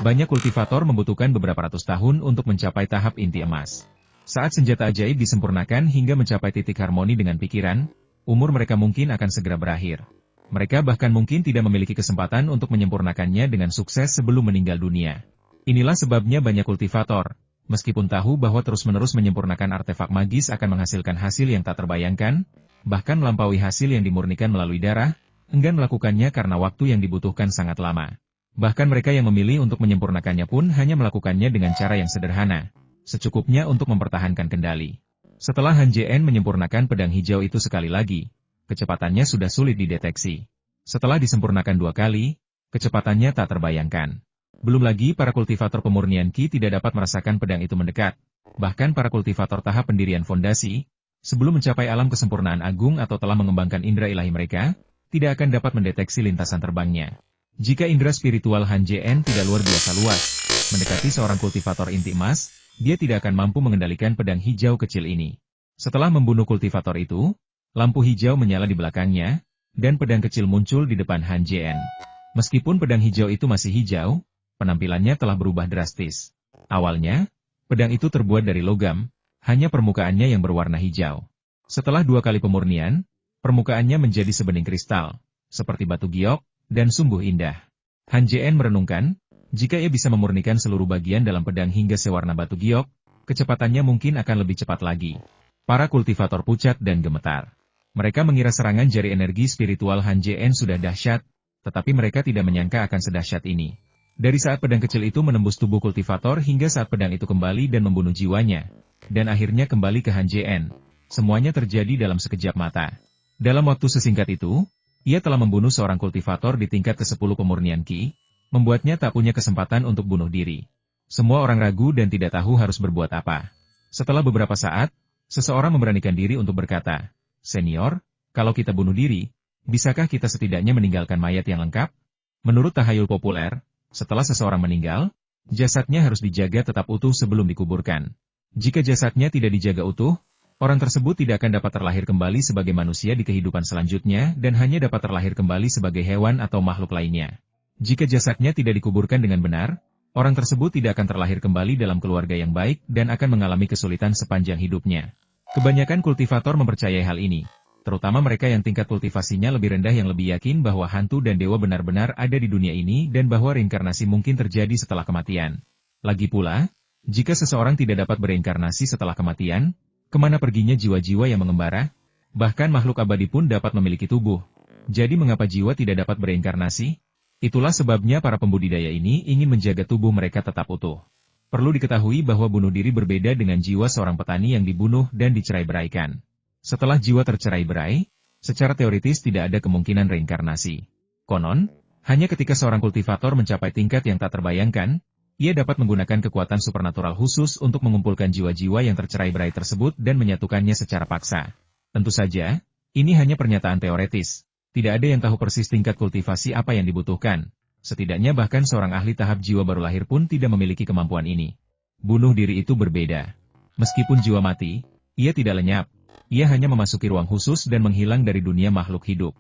Banyak kultivator membutuhkan beberapa ratus tahun untuk mencapai tahap inti emas. Saat senjata ajaib disempurnakan hingga mencapai titik harmoni dengan pikiran, umur mereka mungkin akan segera berakhir. Mereka bahkan mungkin tidak memiliki kesempatan untuk menyempurnakannya dengan sukses sebelum meninggal dunia. Inilah sebabnya banyak kultivator, meskipun tahu bahwa terus-menerus menyempurnakan artefak magis akan menghasilkan hasil yang tak terbayangkan, bahkan melampaui hasil yang dimurnikan melalui darah, enggan melakukannya karena waktu yang dibutuhkan sangat lama. Bahkan mereka yang memilih untuk menyempurnakannya pun hanya melakukannya dengan cara yang sederhana, secukupnya untuk mempertahankan kendali. Setelah Han Jien menyempurnakan pedang hijau itu sekali lagi, kecepatannya sudah sulit dideteksi. Setelah disempurnakan 2 kali, kecepatannya tak terbayangkan. Belum lagi para kultivator pemurnian Qi tidak dapat merasakan pedang itu mendekat. Bahkan para kultivator tahap pendirian fondasi, sebelum mencapai alam kesempurnaan agung atau telah mengembangkan indera ilahi mereka, tidak akan dapat mendeteksi lintasan terbangnya. Jika indera spiritual Han Jien tidak luar biasa luas, mendekati seorang kultivator inti emas, dia tidak akan mampu mengendalikan pedang hijau kecil ini. Setelah membunuh kultivator itu, lampu hijau menyala di belakangnya, dan pedang kecil muncul di depan Han Jien. Meskipun pedang hijau itu masih hijau, penampilannya telah berubah drastis. Awalnya, pedang itu terbuat dari logam, hanya permukaannya yang berwarna hijau. Setelah 2 kali pemurnian, permukaannya menjadi sebening kristal, seperti batu giok, dan sungguh indah. Han Jien merenungkan, jika ia bisa memurnikan seluruh bagian dalam pedang hingga sewarna batu giok, kecepatannya mungkin akan lebih cepat lagi. Para kultivator pucat dan gemetar. Mereka mengira serangan jari energi spiritual Han Jien sudah dahsyat, tetapi mereka tidak menyangka akan sedahsyat ini. Dari saat pedang kecil itu menembus tubuh kultivator hingga saat pedang itu kembali dan membunuh jiwanya, dan akhirnya kembali ke Han Jien, semuanya terjadi dalam sekejap mata. Dalam waktu sesingkat itu, ia telah membunuh seorang kultivator di tingkat ke-10 pemurnian Qi, membuatnya tak punya kesempatan untuk bunuh diri. Semua orang ragu dan tidak tahu harus berbuat apa. Setelah beberapa saat, seseorang memberanikan diri untuk berkata, "Senior, kalau kita bunuh diri, bisakah kita setidaknya meninggalkan mayat yang lengkap?" Menurut tahayul populer, setelah seseorang meninggal, jasadnya harus dijaga tetap utuh sebelum dikuburkan. Jika jasadnya tidak dijaga utuh, orang tersebut tidak akan dapat terlahir kembali sebagai manusia di kehidupan selanjutnya dan hanya dapat terlahir kembali sebagai hewan atau makhluk lainnya. Jika jasadnya tidak dikuburkan dengan benar, orang tersebut tidak akan terlahir kembali dalam keluarga yang baik dan akan mengalami kesulitan sepanjang hidupnya. Kebanyakan kultivator mempercayai hal ini, terutama mereka yang tingkat kultivasinya lebih rendah yang lebih yakin bahwa hantu dan dewa benar-benar ada di dunia ini dan bahwa reinkarnasi mungkin terjadi setelah kematian. Lagi pula, jika seseorang tidak dapat bereinkarnasi setelah kematian, kemana perginya jiwa-jiwa yang mengembara? Bahkan makhluk abadi pun dapat memiliki tubuh. Jadi mengapa jiwa tidak dapat bereinkarnasi? Itulah sebabnya para pembudidaya ini ingin menjaga tubuh mereka tetap utuh. Perlu diketahui bahwa bunuh diri berbeda dengan jiwa seorang petani yang dibunuh dan dicerai-beraikan. Setelah jiwa tercerai-berai, secara teoritis tidak ada kemungkinan reinkarnasi. Konon, hanya ketika seorang kultivator mencapai tingkat yang tak terbayangkan, ia dapat menggunakan kekuatan supernatural khusus untuk mengumpulkan jiwa-jiwa yang tercerai-berai tersebut dan menyatukannya secara paksa. Tentu saja, ini hanya pernyataan teoretis. Tidak ada yang tahu persis tingkat kultivasi apa yang dibutuhkan. Setidaknya bahkan seorang ahli tahap jiwa baru lahir pun tidak memiliki kemampuan ini. Bunuh diri itu berbeda. Meskipun jiwa mati, ia tidak lenyap. Ia hanya memasuki ruang khusus dan menghilang dari dunia makhluk hidup.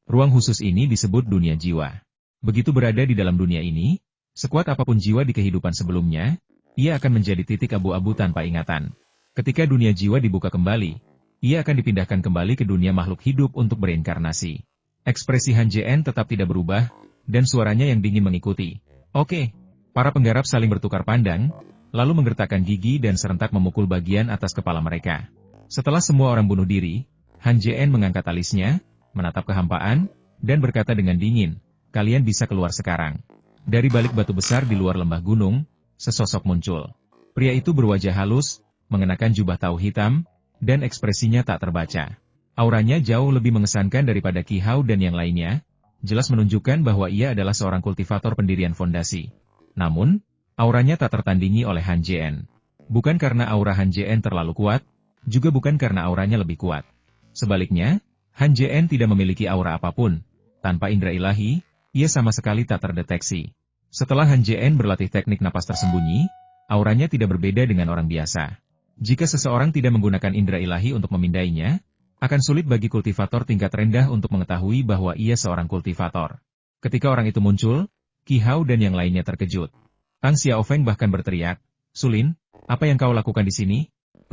Ruang khusus ini disebut dunia jiwa. Begitu berada di dalam dunia ini, sekuat apapun jiwa di kehidupan sebelumnya, ia akan menjadi titik abu-abu tanpa ingatan. Ketika dunia jiwa dibuka kembali, ia akan dipindahkan kembali ke dunia makhluk hidup untuk bereinkarnasi. Ekspresi Han JN tetap tidak berubah, dan suaranya yang dingin mengikuti. Oke. Para penggarap saling bertukar pandang, lalu menggertakkan gigi dan serentak memukul bagian atas kepala mereka. Setelah semua orang bunuh diri, Han JN mengangkat alisnya, menatap kehampaan, dan berkata dengan dingin, "Kalian bisa keluar sekarang." Dari balik batu besar di luar lembah gunung, sesosok muncul. Pria itu berwajah halus, mengenakan jubah tahu hitam, dan ekspresinya tak terbaca. Auranya jauh lebih mengesankan daripada Qi Hao dan yang lainnya, jelas menunjukkan bahwa ia adalah seorang kultivator pendirian fondasi. Namun, auranya tak tertandingi oleh Han JN. Bukan karena aura Han JN terlalu kuat, juga bukan karena auranya lebih kuat. Sebaliknya, Han JN tidak memiliki aura apapun. Tanpa indera ilahi, ia sama sekali tak terdeteksi. Setelah Han JN berlatih teknik napas tersembunyi, auranya tidak berbeda dengan orang biasa. Jika seseorang tidak menggunakan indera ilahi untuk memindainya, akan sulit bagi kultivator tingkat rendah untuk mengetahui bahwa ia seorang kultivator. Ketika orang itu muncul, Qi Hao dan yang lainnya terkejut. Tang Xiaofeng bahkan berteriak, "Sulin, apa yang kau lakukan di sini?"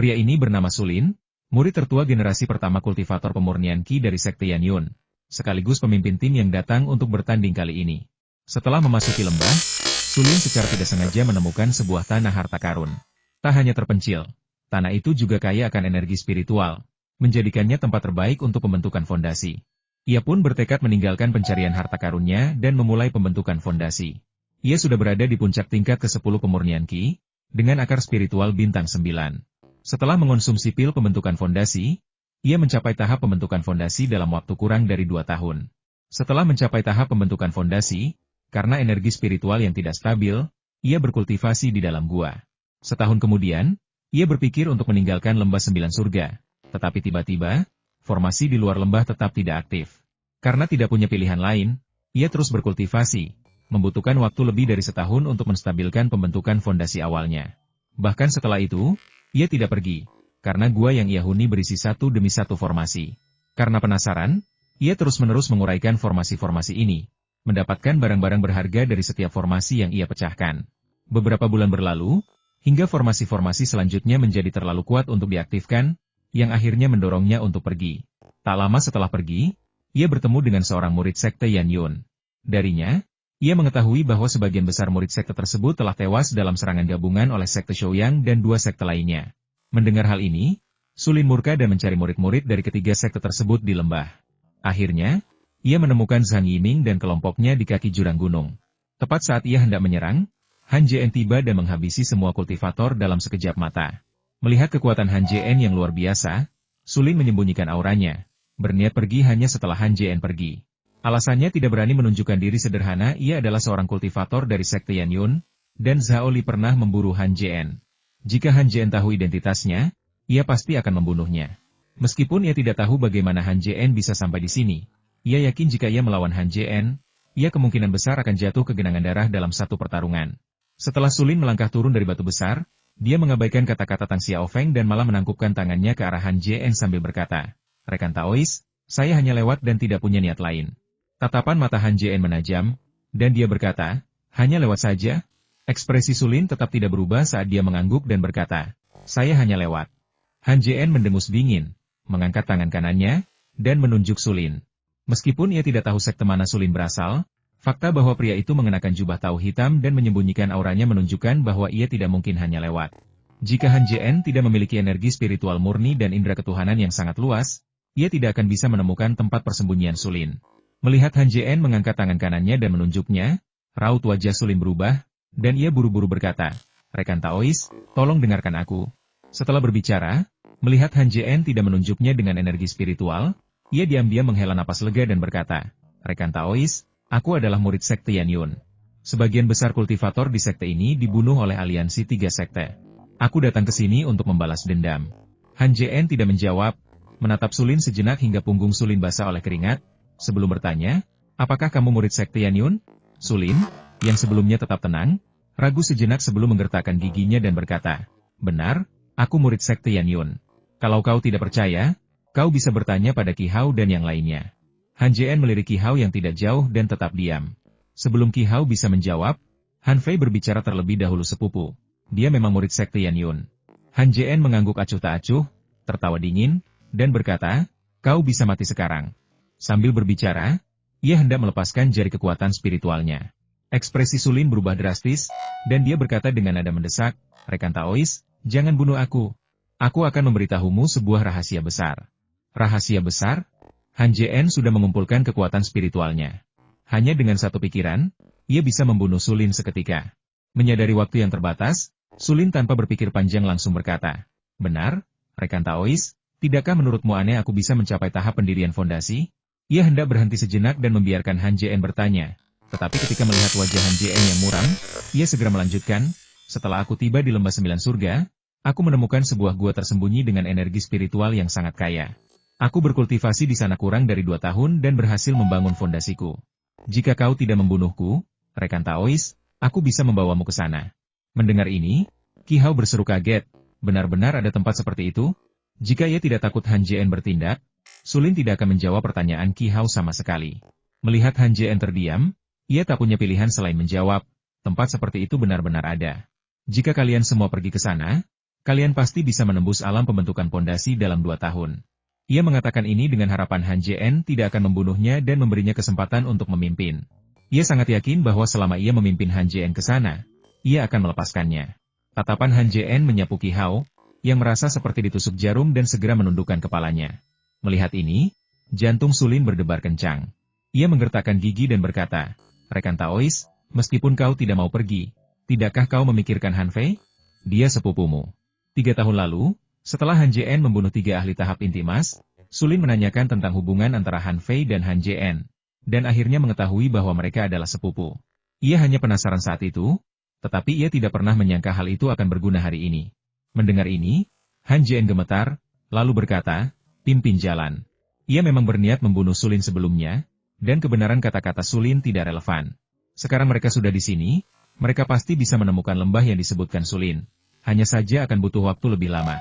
Pria ini bernama Sulin, murid tertua generasi pertama kultivator pemurnian Qi dari Sekte Yanyun, sekaligus pemimpin tim yang datang untuk bertanding kali ini. Setelah memasuki lembah, Sulin secara tidak sengaja menemukan sebuah tanah harta karun. Tak hanya terpencil, tanah itu juga kaya akan energi spiritual, menjadikannya tempat terbaik untuk pembentukan fondasi. Ia pun bertekad meninggalkan pencarian harta karunnya dan memulai pembentukan fondasi. Ia sudah berada di puncak tingkat ke-10 pemurnian Qi, dengan akar spiritual bintang 9. Setelah mengonsumsi pil pembentukan fondasi, ia mencapai tahap pembentukan fondasi dalam waktu kurang dari 2 tahun. Setelah mencapai tahap pembentukan fondasi, karena energi spiritual yang tidak stabil, ia berkultivasi di dalam gua. Setahun kemudian, ia berpikir untuk meninggalkan lembah 9 surga. Tetapi tiba-tiba, formasi di luar lembah tetap tidak aktif. Karena tidak punya pilihan lain, ia terus berkultivasi, membutuhkan waktu lebih dari setahun untuk menstabilkan pembentukan fondasi awalnya. Bahkan setelah itu, ia tidak pergi, karena gua yang ia huni berisi satu demi satu formasi. Karena penasaran, ia terus-menerus menguraikan formasi-formasi ini, mendapatkan barang-barang berharga dari setiap formasi yang ia pecahkan. Beberapa bulan berlalu, hingga formasi-formasi selanjutnya menjadi terlalu kuat untuk diaktifkan, yang akhirnya mendorongnya untuk pergi. Tak lama setelah pergi, ia bertemu dengan seorang murid sekte Yanyun. Darinya, ia mengetahui bahwa sebagian besar murid sekte tersebut telah tewas dalam serangan gabungan oleh sekte Shouyang dan 2 sekte lainnya. Mendengar hal ini, Sulin murka dan mencari murid-murid dari ketiga sekte tersebut di lembah. Akhirnya, ia menemukan Zhang Yiming dan kelompoknya di kaki jurang gunung. Tepat saat ia hendak menyerang, Han JN tiba dan menghabisi semua kultivator dalam sekejap mata. Melihat kekuatan Han JN yang luar biasa, Sulin menyembunyikan auranya, berniat pergi hanya setelah Han JN pergi. Alasannya tidak berani menunjukkan diri sederhana, ia adalah seorang kultivator dari sekte Yanyun, dan Zhao Li pernah memburu Han JN. Jika Han JN tahu identitasnya, ia pasti akan membunuhnya. Meskipun ia tidak tahu bagaimana Han JN bisa sampai di sini, ia yakin jika ia melawan Han JN, ia kemungkinan besar akan jatuh ke genangan darah dalam satu pertarungan. Setelah Sulin melangkah turun dari batu besar, dia mengabaikan kata-kata Tang Xiaofeng dan malah menangkupkan tangannya ke arah Han JN sambil berkata, "Rekan Taois, saya hanya lewat dan tidak punya niat lain." Tatapan mata Han JN menajam, dan dia berkata, "Hanya lewat saja?" Ekspresi Sulin tetap tidak berubah saat dia mengangguk dan berkata, "Saya hanya lewat." Han JN mendengus dingin, mengangkat tangan kanannya, dan menunjuk Sulin. Meskipun ia tidak tahu sekte mana Sulin berasal, fakta bahwa pria itu mengenakan jubah tahu hitam dan menyembunyikan auranya menunjukkan bahwa ia tidak mungkin hanya lewat. Jika Han JN tidak memiliki energi spiritual murni dan indera ketuhanan yang sangat luas, ia tidak akan bisa menemukan tempat persembunyian Sulin. Melihat Han Jien mengangkat tangan kanannya dan menunjuknya, raut wajah Sulin berubah, dan ia buru-buru berkata, "Rekan Taois, tolong dengarkan aku." Setelah berbicara, melihat Han Jien tidak menunjuknya dengan energi spiritual, ia diam-diam menghela napas lega dan berkata, "Rekan Taois, aku adalah murid sekte Yan Yun. Sebagian besar kultivator di sekte ini dibunuh oleh aliansi 3 sekte. Aku datang ke sini untuk membalas dendam." Han Jien tidak menjawab, menatap Sulin sejenak hingga punggung Sulin basah oleh keringat, sebelum bertanya, "Apakah kamu murid sekte Yan Yun?" Sulin, yang sebelumnya tetap tenang, ragu sejenak sebelum menggertakkan giginya dan berkata, "Benar, aku murid sekte Yan Yun. Kalau kau tidak percaya, kau bisa bertanya pada Qi Hao dan yang lainnya." Han Jien melirik Qi Hao yang tidak jauh dan tetap diam. Sebelum Qi Hao bisa menjawab, Han Fei berbicara terlebih dahulu sepupu. Dia memang murid sekte Yan Yun. Han Jien mengangguk acuh tak acuh, tertawa dingin, dan berkata, "Kau bisa mati sekarang." Sambil berbicara, ia hendak melepaskan jari kekuatan spiritualnya. Ekspresi Sulin berubah drastis, dan dia berkata dengan nada mendesak, "Rekan Taois, jangan bunuh aku. Aku akan memberitahumu sebuah rahasia besar." Rahasia besar? Han Jien sudah mengumpulkan kekuatan spiritualnya. Hanya dengan satu pikiran, ia bisa membunuh Sulin seketika. Menyadari waktu yang terbatas, Sulin tanpa berpikir panjang langsung berkata, "Benar, rekan Taois, tidakkah menurutmu aneh aku bisa mencapai tahap pendirian fondasi?" Ia hendak berhenti sejenak dan membiarkan Han Jien bertanya. Tetapi ketika melihat wajah Han Jien yang muram, ia segera melanjutkan, "Setelah aku tiba di lembah 9 surga, aku menemukan sebuah gua tersembunyi dengan energi spiritual yang sangat kaya. Aku berkultivasi di sana kurang dari 2 tahun dan berhasil membangun fondasiku. Jika kau tidak membunuhku, rekan Taois, aku bisa membawamu ke sana." Mendengar ini, Qi Hao berseru kaget, benar-benar ada tempat seperti itu? Jika ia tidak takut Han Jien bertindak, Sulin tidak akan menjawab pertanyaan Qi Hao sama sekali. Melihat Han Jien terdiam, ia tak punya pilihan selain menjawab, "Tempat seperti itu benar-benar ada. Jika kalian semua pergi ke sana, kalian pasti bisa menembus alam pembentukan pondasi dalam 2 tahun. Ia mengatakan ini dengan harapan Han Jien tidak akan membunuhnya dan memberinya kesempatan untuk memimpin. Ia sangat yakin bahwa selama ia memimpin Han Jien ke sana, ia akan melepaskannya. Tatapan Han Jien menyapu Qi Hao, yang merasa seperti ditusuk jarum dan segera menundukkan kepalanya. Melihat ini, jantung Sulin berdebar kencang. Ia menggertakkan gigi dan berkata, "Rekan Taois, meskipun kau tidak mau pergi, tidakkah kau memikirkan Han Fei? Dia sepupumu." 3 tahun lalu, setelah Han Jien membunuh 3 ahli tahap inti emas, Sulin menanyakan tentang hubungan antara Han Fei dan Han Jien, dan akhirnya mengetahui bahwa mereka adalah sepupu. Ia hanya penasaran saat itu, tetapi ia tidak pernah menyangka hal itu akan berguna hari ini. Mendengar ini, Han Jien gemetar, lalu berkata, "Pimpin jalan." Ia memang berniat membunuh Sulin sebelumnya, dan kebenaran kata-kata Sulin tidak relevan. Sekarang mereka sudah di sini, mereka pasti bisa menemukan lembah yang disebutkan Sulin. Hanya saja akan butuh waktu lebih lama.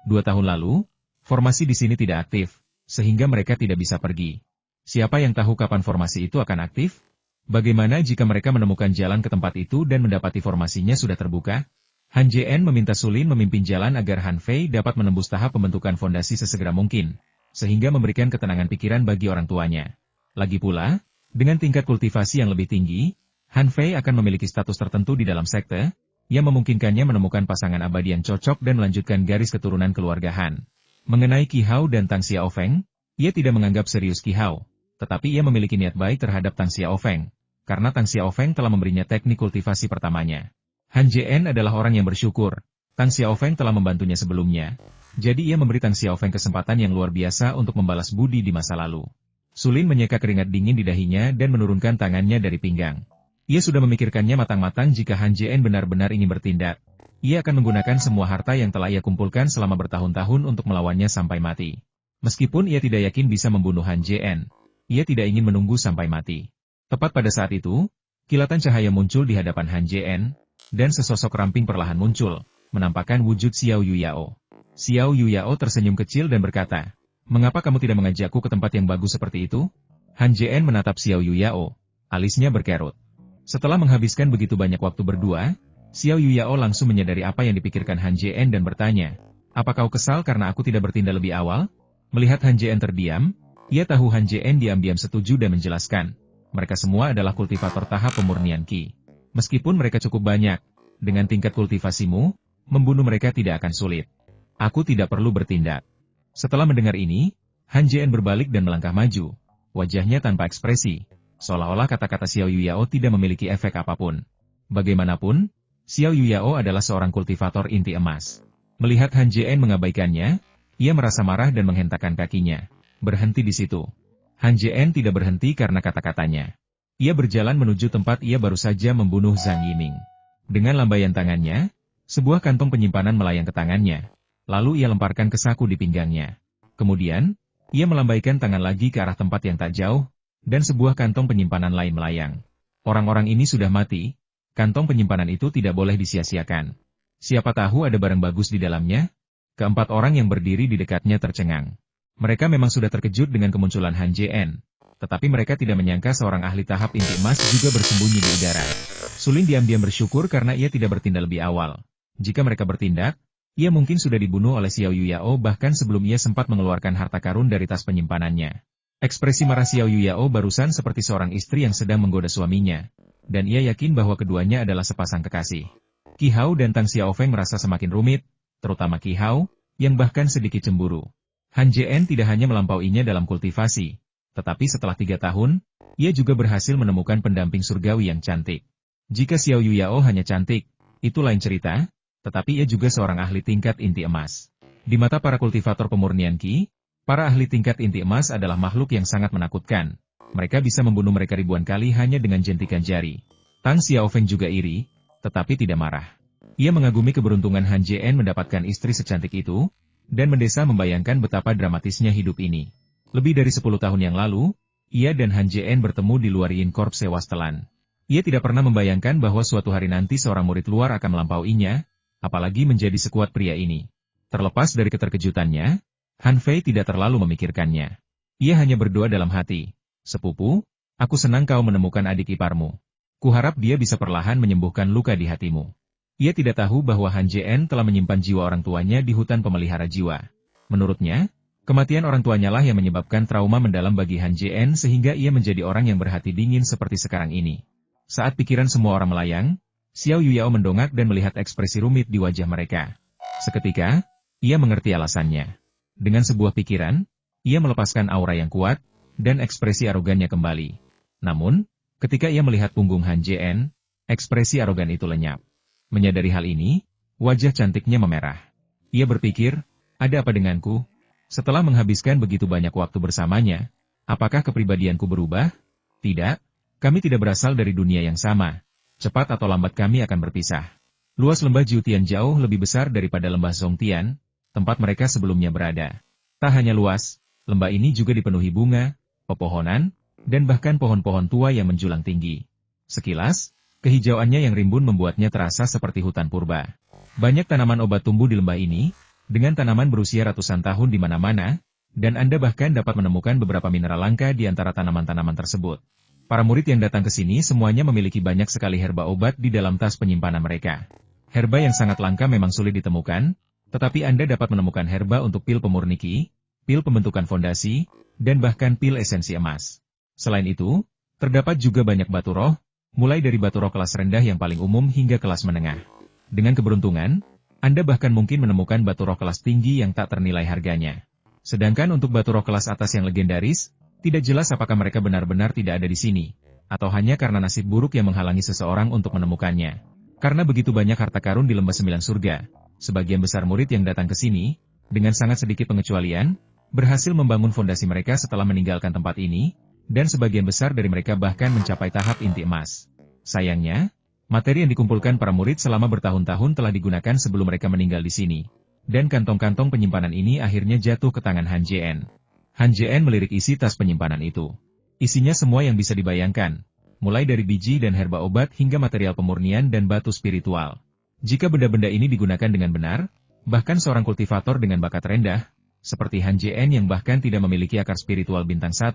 2 tahun lalu, formasi di sini tidak aktif, sehingga mereka tidak bisa pergi. Siapa yang tahu kapan formasi itu akan aktif? Bagaimana jika mereka menemukan jalan ke tempat itu dan mendapati formasinya sudah terbuka? Han Jien meminta Sulin memimpin jalan agar Han Fei dapat menembus tahap pembentukan fondasi sesegera mungkin, sehingga memberikan ketenangan pikiran bagi orang tuanya. Lagi pula, dengan tingkat kultivasi yang lebih tinggi, Han Fei akan memiliki status tertentu di dalam sekte, yang memungkinkannya menemukan pasangan abadi yang cocok dan melanjutkan garis keturunan keluarga Han. Mengenai Qi Hao dan Tang Xiaofeng, ia tidak menganggap serius Qi Hao, tetapi ia memiliki niat baik terhadap Tang Xiaofeng, karena Tang Xiaofeng telah memberinya teknik kultivasi pertamanya. Han Jien adalah orang yang bersyukur, Tang Xiaofeng telah membantunya sebelumnya, jadi ia memberi Tang Xiaofeng kesempatan yang luar biasa untuk membalas budi di masa lalu. Sulin menyeka keringat dingin di dahinya dan menurunkan tangannya dari pinggang. Ia sudah memikirkannya matang-matang jika Han Jien benar-benar ingin bertindak. Ia akan menggunakan semua harta yang telah ia kumpulkan selama bertahun-tahun untuk melawannya sampai mati. Meskipun ia tidak yakin bisa membunuh Han Jien, ia tidak ingin menunggu sampai mati. Tepat pada saat itu, kilatan cahaya muncul di hadapan Han Jien, dan sesosok ramping perlahan muncul, menampakkan wujud Xiao Yuyao. Xiao Yuyao tersenyum kecil dan berkata, "Mengapa kamu tidak mengajakku ke tempat yang bagus seperti itu?" Han Jien menatap Xiao Yuyao, alisnya berkerut. Setelah menghabiskan begitu banyak waktu berdua, Xiao Yuyao langsung menyadari apa yang dipikirkan Han Jien dan bertanya, "Apa kau kesal karena aku tidak bertindak lebih awal?" Melihat Han Jien terdiam, ia tahu Han Jien diam-diam setuju dan menjelaskan, "Mereka semua adalah kultivator tahap pemurnian Qi. Meskipun mereka cukup banyak, dengan tingkat kultivasimu, membunuh mereka tidak akan sulit. Aku tidak perlu bertindak." Setelah mendengar ini, Han Jien berbalik dan melangkah maju, wajahnya tanpa ekspresi, seolah-olah kata-kata Xiao Yuyao tidak memiliki efek apapun. Bagaimanapun, Xiao Yuyao adalah seorang kultivator inti emas. Melihat Han Jien mengabaikannya, ia merasa marah dan menghentakkan kakinya. Berhenti di situ. Han Jien tidak berhenti karena kata-katanya. Ia berjalan menuju tempat ia baru saja membunuh Zhang Yiming. Dengan lambaian tangannya, sebuah kantong penyimpanan melayang ke tangannya. Lalu ia lemparkan ke saku di pinggangnya. Kemudian, ia melambaikan tangan lagi ke arah tempat yang tak jauh, dan sebuah kantong penyimpanan lain melayang. Orang-orang ini sudah mati, kantong penyimpanan itu tidak boleh disia-siakan. Siapa tahu ada barang bagus di dalamnya? Keempat orang yang berdiri di dekatnya tercengang. Mereka memang sudah terkejut dengan kemunculan Han Jien, tetapi mereka tidak menyangka seorang ahli tahap inti emas juga bersembunyi di udara. Sulin diam-diam bersyukur karena ia tidak bertindak lebih awal. Jika mereka bertindak, ia mungkin sudah dibunuh oleh Xiao Yuyao bahkan sebelum ia sempat mengeluarkan harta karun dari tas penyimpanannya. Ekspresi marah Xiao Yuyao barusan seperti seorang istri yang sedang menggoda suaminya, dan ia yakin bahwa keduanya adalah sepasang kekasih. Qi Hao dan Tang Xiaofeng merasa semakin rumit, terutama Qi Hao, yang bahkan sedikit cemburu. Han Jien tidak hanya melampauinya dalam kultivasi, tetapi setelah 3 tahun, ia juga berhasil menemukan pendamping surgawi yang cantik. Jika Xiao Yuyao hanya cantik, itu lain cerita, tetapi ia juga seorang ahli tingkat inti emas. Di mata para kultivator pemurnian Qi, para ahli tingkat inti emas adalah makhluk yang sangat menakutkan. Mereka bisa membunuh mereka ribuan kali hanya dengan jentikan jari. Tang Xiaofeng juga iri, tetapi tidak marah. Ia mengagumi keberuntungan Han Jien mendapatkan istri secantik itu, dan mendesa membayangkan betapa dramatisnya hidup ini. Lebih dari 10 tahun yang lalu, ia dan Han Jien bertemu di luar Yin Corp Sewastelan. Ia tidak pernah membayangkan bahwa suatu hari nanti seorang murid luar akan melampauinya, apalagi menjadi sekuat pria ini. Terlepas dari keterkejutannya, Han Fei tidak terlalu memikirkannya. Ia hanya berdoa dalam hati, "Sepupu, aku senang kau menemukan adik iparmu. Kuharap dia bisa perlahan menyembuhkan luka di hatimu." Ia tidak tahu bahwa Han Jien telah menyimpan jiwa orang tuanya di hutan pemelihara jiwa. Menurutnya, kematian orang tuanya lah yang menyebabkan trauma mendalam bagi Han Jien sehingga ia menjadi orang yang berhati dingin seperti sekarang ini. Saat pikiran semua orang melayang, Xiao Yuyao mendongak dan melihat ekspresi rumit di wajah mereka. Seketika, ia mengerti alasannya. Dengan sebuah pikiran, ia melepaskan aura yang kuat, dan ekspresi arogannya kembali. Namun, ketika ia melihat punggung Han Jien, ekspresi arogan itu lenyap. Menyadari hal ini, wajah cantiknya memerah. Ia berpikir, ada apa denganku? Setelah menghabiskan begitu banyak waktu bersamanya, apakah kepribadianku berubah? Tidak, kami tidak berasal dari dunia yang sama. Cepat atau lambat kami akan berpisah. Luas lembah Jiutian jauh lebih besar daripada lembah Zongtian, tempat mereka sebelumnya berada. Tak hanya luas, lembah ini juga dipenuhi bunga, pepohonan, dan bahkan pohon-pohon tua yang menjulang tinggi. Sekilas, kehijauannya yang rimbun membuatnya terasa seperti hutan purba. Banyak tanaman obat tumbuh di lembah ini, dengan tanaman berusia ratusan tahun di mana-mana, dan Anda bahkan dapat menemukan beberapa mineral langka di antara tanaman-tanaman tersebut. Para murid yang datang ke sini semuanya memiliki banyak sekali herba obat di dalam tas penyimpanan mereka. Herba yang sangat langka memang sulit ditemukan, tetapi Anda dapat menemukan herba untuk pil pemurni Qi, pil pembentukan fondasi, dan bahkan pil esensi emas. Selain itu, terdapat juga banyak batu roh, mulai dari batu roh kelas rendah yang paling umum hingga kelas menengah. Dengan keberuntungan, Anda bahkan mungkin menemukan batu roh kelas tinggi yang tak ternilai harganya. Sedangkan untuk batu roh kelas atas yang legendaris, tidak jelas apakah mereka benar-benar tidak ada di sini, atau hanya karena nasib buruk yang menghalangi seseorang untuk menemukannya. Karena begitu banyak harta karun di lembah 9 surga, sebagian besar murid yang datang ke sini, dengan sangat sedikit pengecualian, berhasil membangun fondasi mereka setelah meninggalkan tempat ini, dan sebagian besar dari mereka bahkan mencapai tahap inti emas. Sayangnya, materi yang dikumpulkan para murid selama bertahun-tahun telah digunakan sebelum mereka meninggal di sini, dan kantong-kantong penyimpanan ini akhirnya jatuh ke tangan Han Jien. Han Jien melirik isi tas penyimpanan itu. Isinya semua yang bisa dibayangkan, mulai dari biji dan herba obat hingga material pemurnian dan batu spiritual. Jika benda-benda ini digunakan dengan benar, bahkan seorang kultivator dengan bakat rendah, seperti Han Jien yang bahkan tidak memiliki akar spiritual bintang 1,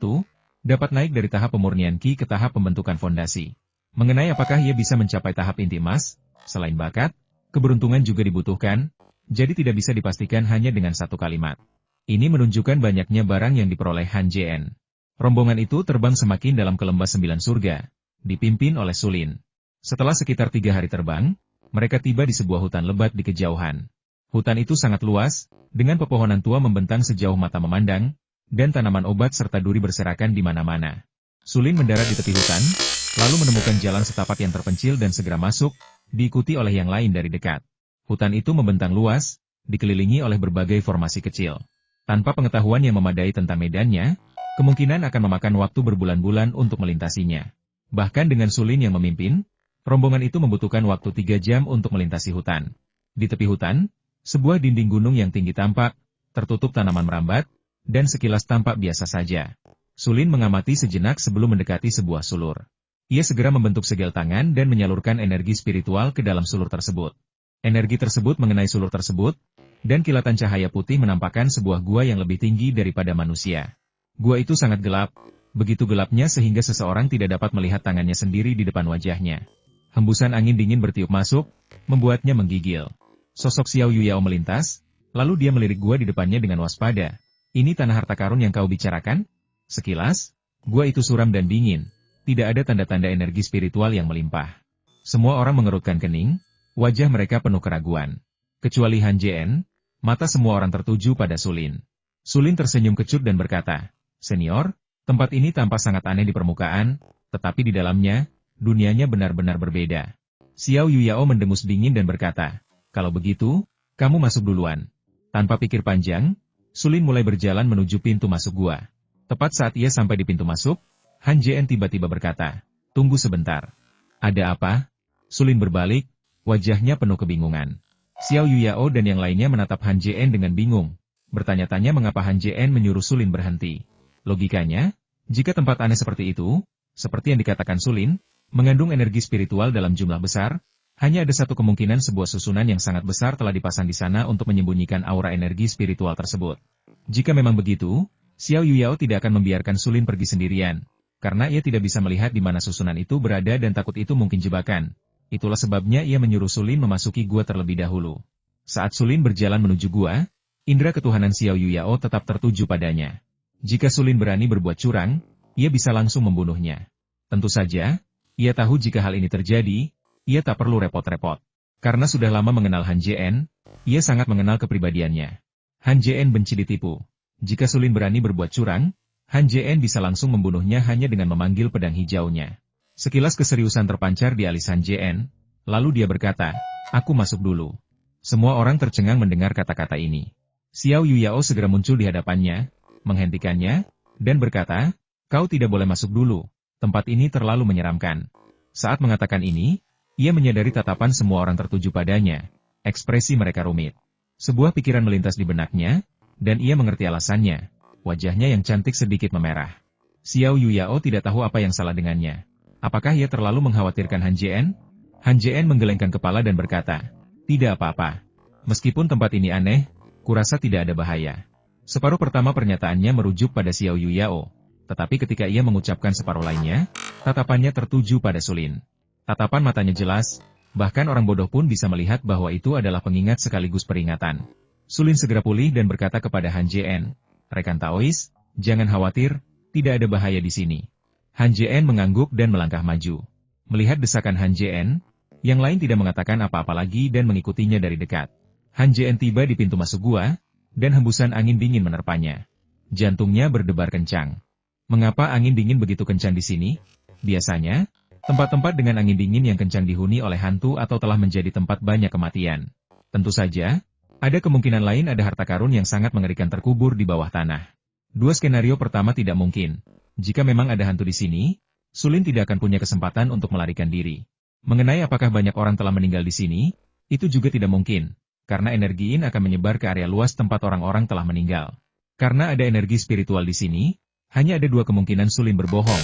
dapat naik dari tahap pemurnian Qi ke tahap pembentukan fondasi. Mengenai apakah ia bisa mencapai tahap inti emas, selain bakat, keberuntungan juga dibutuhkan, jadi tidak bisa dipastikan hanya dengan satu kalimat. Ini menunjukkan banyaknya barang yang diperoleh Han Jien. Rombongan itu terbang semakin dalam ke lembah 9 surga, dipimpin oleh Sulin. Setelah sekitar 3 hari terbang, mereka tiba di sebuah hutan lebat di kejauhan. Hutan itu sangat luas, dengan pepohonan tua membentang sejauh mata memandang, dan tanaman obat serta duri berserakan di mana-mana. Sulin mendarat di tepi hutan, lalu menemukan jalan setapak yang terpencil dan segera masuk, diikuti oleh yang lain dari dekat. Hutan itu membentang luas, dikelilingi oleh berbagai formasi kecil. Tanpa pengetahuan yang memadai tentang medannya, kemungkinan akan memakan waktu berbulan-bulan untuk melintasinya. Bahkan dengan Sulin yang memimpin, rombongan itu membutuhkan waktu 3 jam untuk melintasi hutan. Di tepi hutan, sebuah dinding gunung yang tinggi tampak, tertutup tanaman merambat, dan sekilas tampak biasa saja. Sulin mengamati sejenak sebelum mendekati sebuah sulur. Ia segera membentuk segel tangan dan menyalurkan energi spiritual ke dalam sulur tersebut. Energi tersebut mengenai sulur tersebut, dan kilatan cahaya putih menampakkan sebuah gua yang lebih tinggi daripada manusia. Gua itu sangat gelap, begitu gelapnya sehingga seseorang tidak dapat melihat tangannya sendiri di depan wajahnya. Hembusan angin dingin bertiup masuk, membuatnya menggigil. Sosok Xiao Yuyao melintas, lalu dia melirik gua di depannya dengan waspada. Ini tanah harta karun yang kau bicarakan? Sekilas, gua itu suram dan dingin, tidak ada tanda-tanda energi spiritual yang melimpah. Semua orang mengerutkan kening, wajah mereka penuh keraguan. Kecuali Han Jien, mata semua orang tertuju pada Sulin. Sulin tersenyum kecut dan berkata, "Senior, tempat ini tampak sangat aneh di permukaan, tetapi di dalamnya, dunianya benar-benar berbeda." Xiao Yuyao mendengus dingin dan berkata, "Kalau begitu, kamu masuk duluan." Tanpa pikir panjang, Sulin mulai berjalan menuju pintu masuk gua. Tepat saat ia sampai di pintu masuk, Han Jien tiba-tiba berkata, "Tunggu sebentar." "Ada apa?" Sulin berbalik, wajahnya penuh kebingungan. Xiao Yuyao dan yang lainnya menatap Han Jien dengan bingung, bertanya-tanya mengapa Han Jien menyuruh Sulin berhenti. Logikanya, jika tempat aneh seperti itu, seperti yang dikatakan Sulin, mengandung energi spiritual dalam jumlah besar, hanya ada satu kemungkinan sebuah susunan yang sangat besar telah dipasang di sana untuk menyembunyikan aura energi spiritual tersebut. Jika memang begitu, Xiao Yuyao tidak akan membiarkan Sulin pergi sendirian, karena ia tidak bisa melihat di mana susunan itu berada dan takut itu mungkin jebakan. Itulah sebabnya ia menyuruh Sulin memasuki gua terlebih dahulu. Saat Sulin berjalan menuju gua, indera ketuhanan Xiao Yuyao tetap tertuju padanya. Jika Sulin berani berbuat curang, ia bisa langsung membunuhnya. Tentu saja, ia tahu jika hal ini terjadi, ia tak perlu repot-repot. Karena sudah lama mengenal Han Jien, ia sangat mengenal kepribadiannya. Han Jien benci ditipu. Jika Sulin berani berbuat curang, Han Jien bisa langsung membunuhnya hanya dengan memanggil pedang hijaunya. Sekilas keseriusan terpancar di alis Han Jien, lalu dia berkata, "Aku masuk dulu." Semua orang tercengang mendengar kata-kata ini. Xiao Yuyao segera muncul di hadapannya, menghentikannya, dan berkata, "Kau tidak boleh masuk dulu, tempat ini terlalu menyeramkan." Saat mengatakan ini, ia menyadari tatapan semua orang tertuju padanya, ekspresi mereka rumit. Sebuah pikiran melintas di benaknya, dan ia mengerti alasannya, wajahnya yang cantik sedikit memerah. Xiao Yuyao tidak tahu apa yang salah dengannya. Apakah ia terlalu mengkhawatirkan Han Jien? Han Jien menggelengkan kepala dan berkata, "Tidak apa-apa. Meskipun tempat ini aneh, kurasa tidak ada bahaya." Separuh pertama pernyataannya merujuk pada Xiao Yuyao, tetapi ketika ia mengucapkan separuh lainnya, tatapannya tertuju pada Sulin. Tatapan matanya jelas, bahkan orang bodoh pun bisa melihat bahwa itu adalah pengingat sekaligus peringatan. Sulin segera pulih dan berkata kepada Han Jien, "Rekan Taois, jangan khawatir, tidak ada bahaya di sini." Han Jien mengangguk dan melangkah maju. Melihat desakan Han Jien, yang lain tidak mengatakan apa-apa lagi dan mengikutinya dari dekat. Han Jien tiba di pintu masuk gua, dan hembusan angin dingin menerpanya. Jantungnya berdebar kencang. Mengapa angin dingin begitu kencang di sini? Biasanya, tempat-tempat dengan angin dingin yang kencang dihuni oleh hantu atau telah menjadi tempat banyak kematian. Tentu saja, ada kemungkinan lain ada harta karun yang sangat mengerikan terkubur di bawah tanah. Dua skenario pertama tidak mungkin. Jika memang ada hantu di sini, Sulin tidak akan punya kesempatan untuk melarikan diri. Mengenai apakah banyak orang telah meninggal di sini, itu juga tidak mungkin, karena energi Yin akan menyebar ke area luas tempat orang-orang telah meninggal. Karena ada energi spiritual di sini, hanya ada dua kemungkinan Sulin berbohong,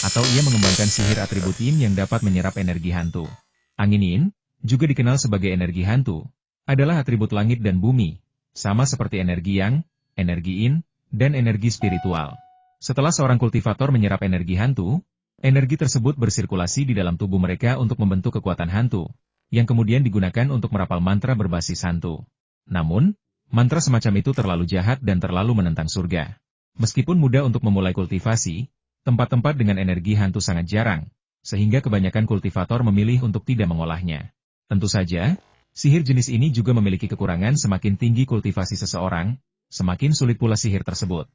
atau ia mengembangkan sihir atribut Yin yang dapat menyerap energi hantu. Angin Yin, juga dikenal sebagai energi hantu, adalah atribut langit dan bumi, sama seperti energi Yang, energi Yin, dan energi spiritual. Setelah seorang kultivator menyerap energi hantu, energi tersebut bersirkulasi di dalam tubuh mereka untuk membentuk kekuatan hantu, yang kemudian digunakan untuk merapal mantra berbasis hantu. Namun, mantra semacam itu terlalu jahat dan terlalu menentang surga. Meskipun mudah untuk memulai kultivasi, tempat-tempat dengan energi hantu sangat jarang, sehingga kebanyakan kultivator memilih untuk tidak mengolahnya. Tentu saja, sihir jenis ini juga memiliki kekurangan. Semakin tinggi kultivasi seseorang, semakin sulit pula sihir tersebut.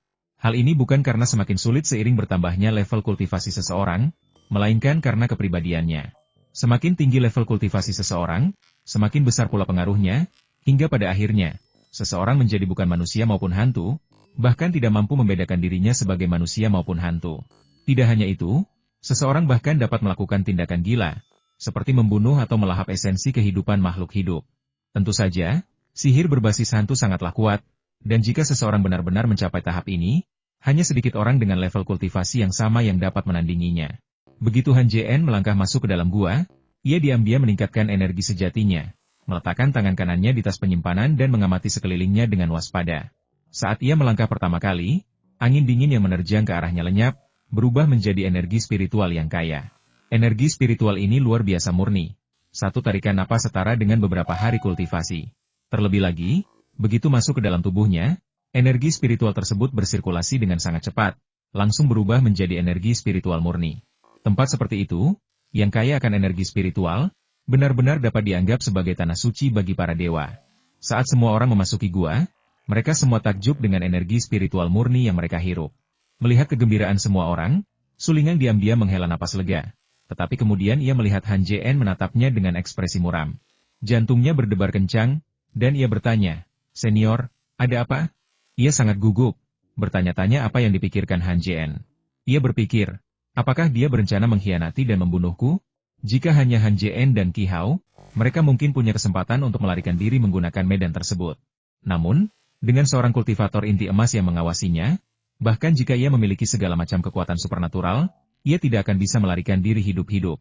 Hal ini bukan karena semakin sulit seiring bertambahnya level kultivasi seseorang, melainkan karena kepribadiannya. Semakin tinggi level kultivasi seseorang, semakin besar pula pengaruhnya, hingga pada akhirnya, seseorang menjadi bukan manusia maupun hantu, bahkan tidak mampu membedakan dirinya sebagai manusia maupun hantu. Tidak hanya itu, seseorang bahkan dapat melakukan tindakan gila, seperti membunuh atau melahap esensi kehidupan makhluk hidup. Tentu saja, sihir berbasis hantu sangatlah kuat, dan jika seseorang benar-benar mencapai tahap ini, hanya sedikit orang dengan level kultivasi yang sama yang dapat menandinginya. Begitu Han Jien melangkah masuk ke dalam gua, ia diam-diam meningkatkan energi sejatinya, meletakkan tangan kanannya di tas penyimpanan dan mengamati sekelilingnya dengan waspada. Saat ia melangkah pertama kali, angin dingin yang menerjang ke arahnya lenyap, berubah menjadi energi spiritual yang kaya. Energi spiritual ini luar biasa murni. Satu tarikan napas setara dengan beberapa hari kultivasi. Terlebih lagi, begitu masuk ke dalam tubuhnya, energi spiritual tersebut bersirkulasi dengan sangat cepat, langsung berubah menjadi energi spiritual murni. Tempat seperti itu, yang kaya akan energi spiritual, benar-benar dapat dianggap sebagai tanah suci bagi para dewa. Saat semua orang memasuki gua, mereka semua takjub dengan energi spiritual murni yang mereka hirup. Melihat kegembiraan semua orang, Sulingang diam-diam menghela napas lega. Tetapi kemudian ia melihat Han Jien menatapnya dengan ekspresi muram. Jantungnya berdebar kencang, dan ia bertanya, "Senior, ada apa?" Ia sangat gugup, bertanya-tanya apa yang dipikirkan Han Jien. Ia berpikir, apakah dia berencana mengkhianati dan membunuhku? Jika hanya Han Jien dan Qi Hao, mereka mungkin punya kesempatan untuk melarikan diri menggunakan medan tersebut. Namun, dengan seorang kultivator inti emas yang mengawasinya, bahkan jika ia memiliki segala macam kekuatan supernatural, ia tidak akan bisa melarikan diri hidup-hidup.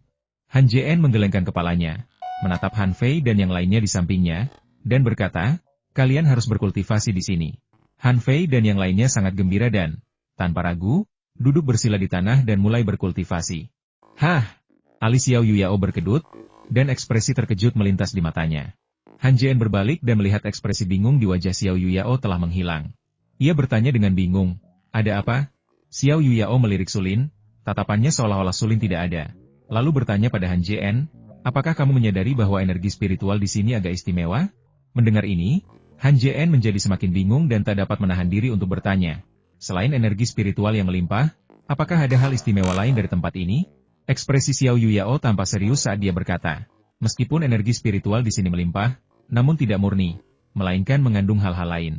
Han Jien menggelengkan kepalanya, menatap Han Fei dan yang lainnya di sampingnya, dan berkata, "Kalian harus berkultivasi di sini." Han Fei dan yang lainnya sangat gembira dan, tanpa ragu, duduk bersila di tanah dan mulai berkultivasi. "Hah!" Alis Xiao Yuyao berkedut, dan ekspresi terkejut melintas di matanya. Han Jien berbalik dan melihat ekspresi bingung di wajah Xiao Yuyao telah menghilang. Ia bertanya dengan bingung, "Ada apa?" Xiao Yuyao melirik Sulin, tatapannya seolah-olah Sulin tidak ada. Lalu bertanya pada Han Jien, "Apakah kamu menyadari bahwa energi spiritual di sini agak istimewa?" Mendengar ini, Han Jien menjadi semakin bingung dan tak dapat menahan diri untuk bertanya. Selain energi spiritual yang melimpah, apakah ada hal istimewa lain dari tempat ini? Ekspresi Xiao Yuyao tampak serius saat dia berkata, "Meskipun energi spiritual di sini melimpah, namun tidak murni, melainkan mengandung hal-hal lain."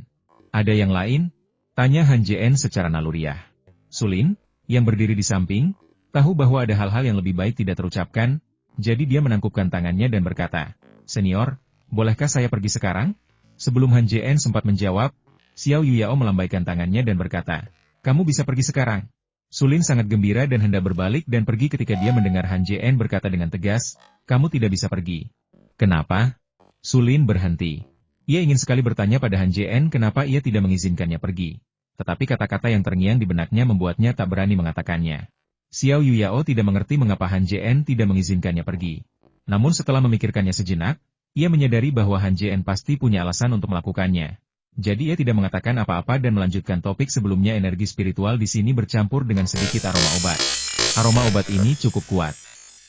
"Ada yang lain?" tanya Han Jien secara naluriah. Sulin, yang berdiri di samping, tahu bahwa ada hal-hal yang lebih baik tidak terucapkan, jadi dia menangkupkan tangannya dan berkata, "Senior, bolehkah saya pergi sekarang?" Sebelum Han Jien sempat menjawab, Xiao Yuyao melambaikan tangannya dan berkata, "Kamu bisa pergi sekarang." Sulin sangat gembira dan hendak berbalik dan pergi ketika dia mendengar Han Jien berkata dengan tegas, "Kamu tidak bisa pergi." "Kenapa?" Sulin berhenti. Ia ingin sekali bertanya pada Han Jien kenapa ia tidak mengizinkannya pergi. Tetapi kata-kata yang terngiang di benaknya membuatnya tak berani mengatakannya. Xiao Yuyao tidak mengerti mengapa Han Jien tidak mengizinkannya pergi. Namun setelah memikirkannya sejenak, ia menyadari bahwa Han Jien pasti punya alasan untuk melakukannya. Jadi ia tidak mengatakan apa-apa dan melanjutkan topik sebelumnya. Energi spiritual di sini bercampur dengan sedikit aroma obat. Aroma obat ini cukup kuat.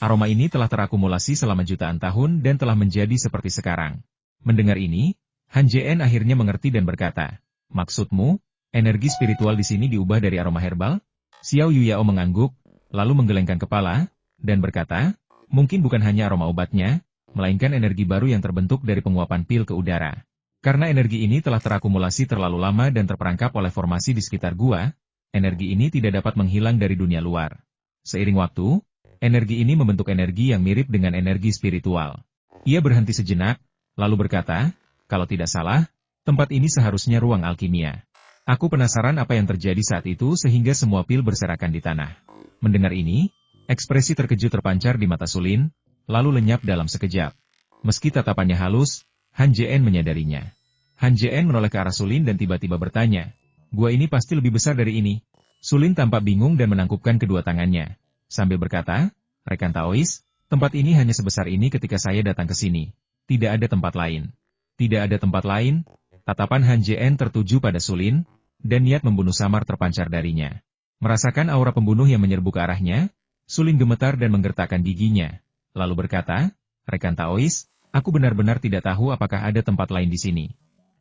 Aroma ini telah terakumulasi selama jutaan tahun dan telah menjadi seperti sekarang. Mendengar ini, Han Jien akhirnya mengerti dan berkata, "Maksudmu, energi spiritual di sini diubah dari aroma herbal?" Xiao Yuyao mengangguk, lalu menggelengkan kepala, dan berkata, "Mungkin bukan hanya aroma obatnya, melainkan energi baru yang terbentuk dari penguapan pil ke udara. Karena energi ini telah terakumulasi terlalu lama dan terperangkap oleh formasi di sekitar gua, energi ini tidak dapat menghilang dari dunia luar. Seiring waktu, energi ini membentuk energi yang mirip dengan energi spiritual." Ia berhenti sejenak, lalu berkata, "Kalau tidak salah, tempat ini seharusnya ruang alkimia. Aku penasaran apa yang terjadi saat itu sehingga semua pil berserakan di tanah." Mendengar ini, ekspresi terkejut terpancar di mata Sulin, lalu lenyap dalam sekejap. Meski tatapannya halus, Han Jien menyadarinya. Han Jien menoleh ke arah Sulin dan tiba-tiba bertanya, "Gua ini pasti lebih besar dari ini." Sulin tampak bingung dan menangkupkan kedua tangannya, sambil berkata, "Rekan Taois, tempat ini hanya sebesar ini ketika saya datang ke sini. Tidak ada tempat lain." "Tidak ada tempat lain?" Tatapan Han Jien tertuju pada Sulin, dan niat membunuh samar terpancar darinya. Merasakan aura pembunuh yang menyerbu ke arahnya, Sulin gemetar dan menggertakkan giginya. Lalu berkata, "Rekan Taois, aku benar-benar tidak tahu apakah ada tempat lain di sini.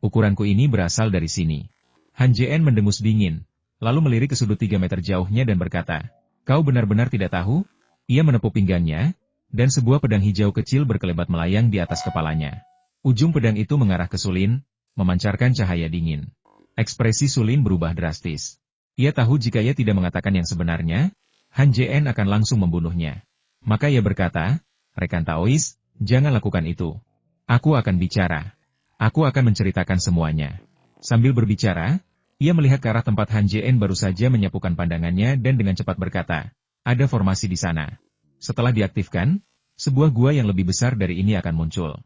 Ukuranku ini berasal dari sini." Han Jien mendengus dingin, lalu melirik ke sudut 3 meter jauhnya dan berkata, "Kau benar-benar tidak tahu?" Ia menepuk pinggangnya, dan sebuah pedang hijau kecil berkelebat melayang di atas kepalanya. Ujung pedang itu mengarah ke Sulin, memancarkan cahaya dingin. Ekspresi Sulin berubah drastis. Ia tahu jika ia tidak mengatakan yang sebenarnya, Han Jien akan langsung membunuhnya. Maka ia berkata, "Rekan Taois, jangan lakukan itu. Aku akan bicara. Aku akan menceritakan semuanya." Sambil berbicara, ia melihat ke arah tempat Han Jien baru saja menyapukan pandangannya dan dengan cepat berkata, "Ada formasi di sana." Setelah diaktifkan, sebuah gua yang lebih besar dari ini akan muncul.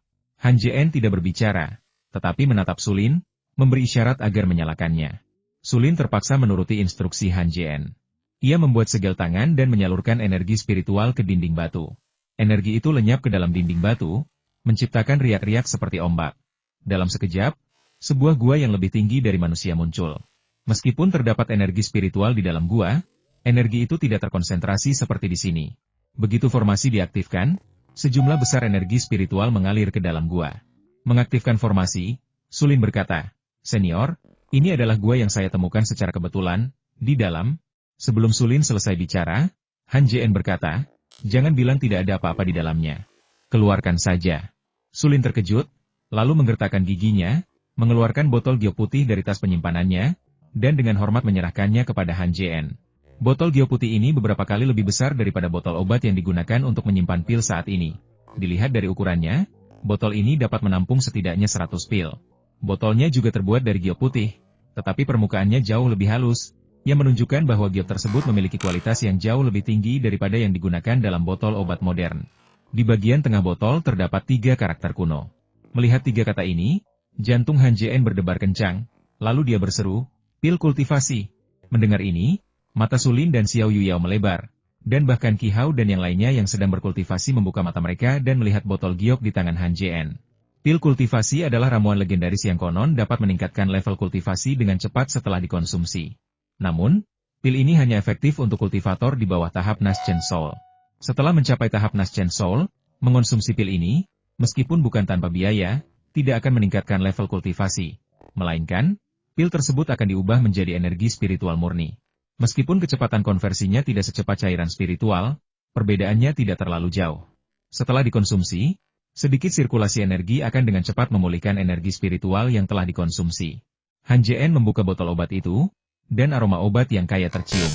Han Jien tidak berbicara, tetapi menatap Sulin, memberi isyarat agar menyalakannya. Sulin terpaksa menuruti instruksi Han Jien. Ia membuat segel tangan dan menyalurkan energi spiritual ke dinding batu. Energi itu lenyap ke dalam dinding batu, menciptakan riak-riak seperti ombak. Dalam sekejap, sebuah gua yang lebih tinggi dari manusia muncul. Meskipun terdapat energi spiritual di dalam gua, energi itu tidak terkonsentrasi seperti di sini. Begitu formasi diaktifkan, sejumlah besar energi spiritual mengalir ke dalam gua. Mengaktifkan formasi, Sulin berkata, "Senior, ini adalah gua yang saya temukan secara kebetulan, di dalam." Sebelum Sulin selesai bicara, Han Jien berkata, "Jangan bilang tidak ada apa-apa di dalamnya. Keluarkan saja." Sulin terkejut, lalu menggertakkan giginya, mengeluarkan botol giok putih dari tas penyimpanannya, dan dengan hormat menyerahkannya kepada Han Jien. Botol giok putih ini beberapa kali lebih besar daripada botol obat yang digunakan untuk menyimpan pil saat ini. Dilihat dari ukurannya, botol ini dapat menampung setidaknya 100 pil. Botolnya juga terbuat dari giok putih, tetapi permukaannya jauh lebih halus, yang menunjukkan bahwa giok tersebut memiliki kualitas yang jauh lebih tinggi daripada yang digunakan dalam botol obat modern. Di bagian tengah botol terdapat 3 karakter kuno. Melihat 3 kata ini, jantung Han Jien berdebar kencang, lalu dia berseru, "Pil kultivasi." Mendengar ini, mata Sulin dan Xiao Yuyao melebar, dan bahkan Qi Hao dan yang lainnya yang sedang berkultivasi membuka mata mereka dan melihat botol giok di tangan Han Jien. Pil kultivasi adalah ramuan legendaris yang konon dapat meningkatkan level kultivasi dengan cepat setelah dikonsumsi. Namun, pil ini hanya efektif untuk kultivator di bawah tahap Naschen Soul. Setelah mencapai tahap Naschen Soul, mengonsumsi pil ini, meskipun bukan tanpa biaya, tidak akan meningkatkan level kultivasi, melainkan, pil tersebut akan diubah menjadi energi spiritual murni. Meskipun kecepatan konversinya tidak secepat cairan spiritual, perbedaannya tidak terlalu jauh. Setelah dikonsumsi, sedikit sirkulasi energi akan dengan cepat memulihkan energi spiritual yang telah dikonsumsi. Han Jien membuka botol obat itu, dan aroma obat yang kaya tercium.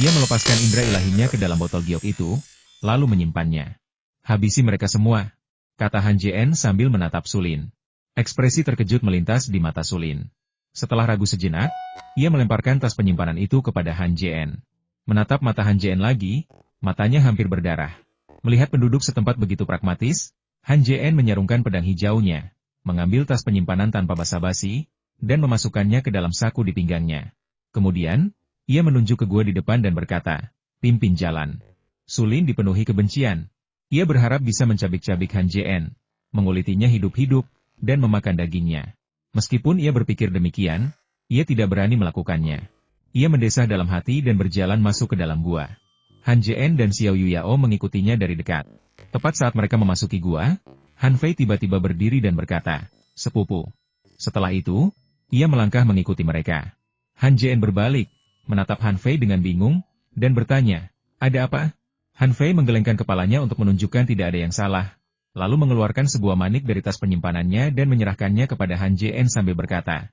Ia melepaskan indera ilahinya ke dalam botol giok itu, lalu menyimpannya. "Habisi mereka semua," kata Han Jien sambil menatap Sulin. Ekspresi terkejut melintas di mata Sulin. Setelah ragu sejenak, ia melemparkan tas penyimpanan itu kepada Han Jien. Menatap mata Han Jien lagi, matanya hampir berdarah. Melihat penduduk setempat begitu pragmatis, Han Jien menyarungkan pedang hijaunya, mengambil tas penyimpanan tanpa basa-basi, dan memasukkannya ke dalam saku di pinggangnya. Kemudian, ia menunjuk ke gua di depan dan berkata, "Pimpin jalan." Sulin dipenuhi kebencian. Ia berharap bisa mencabik-cabik Han Jien, mengulitinya hidup-hidup, dan memakan dagingnya. Meskipun ia berpikir demikian, ia tidak berani melakukannya. Ia mendesah dalam hati dan berjalan masuk ke dalam gua. Han Jien dan Xiao Yuyao mengikutinya dari dekat. Tepat saat mereka memasuki gua, Han Fei tiba-tiba berdiri dan berkata, "Sepupu." Setelah itu, ia melangkah mengikuti mereka. Han Jien berbalik, menatap Han Fei dengan bingung, dan bertanya, "Ada apa?" Han Fei menggelengkan kepalanya untuk menunjukkan tidak ada yang salah, lalu mengeluarkan sebuah manik dari tas penyimpanannya dan menyerahkannya kepada Han Jien sambil berkata,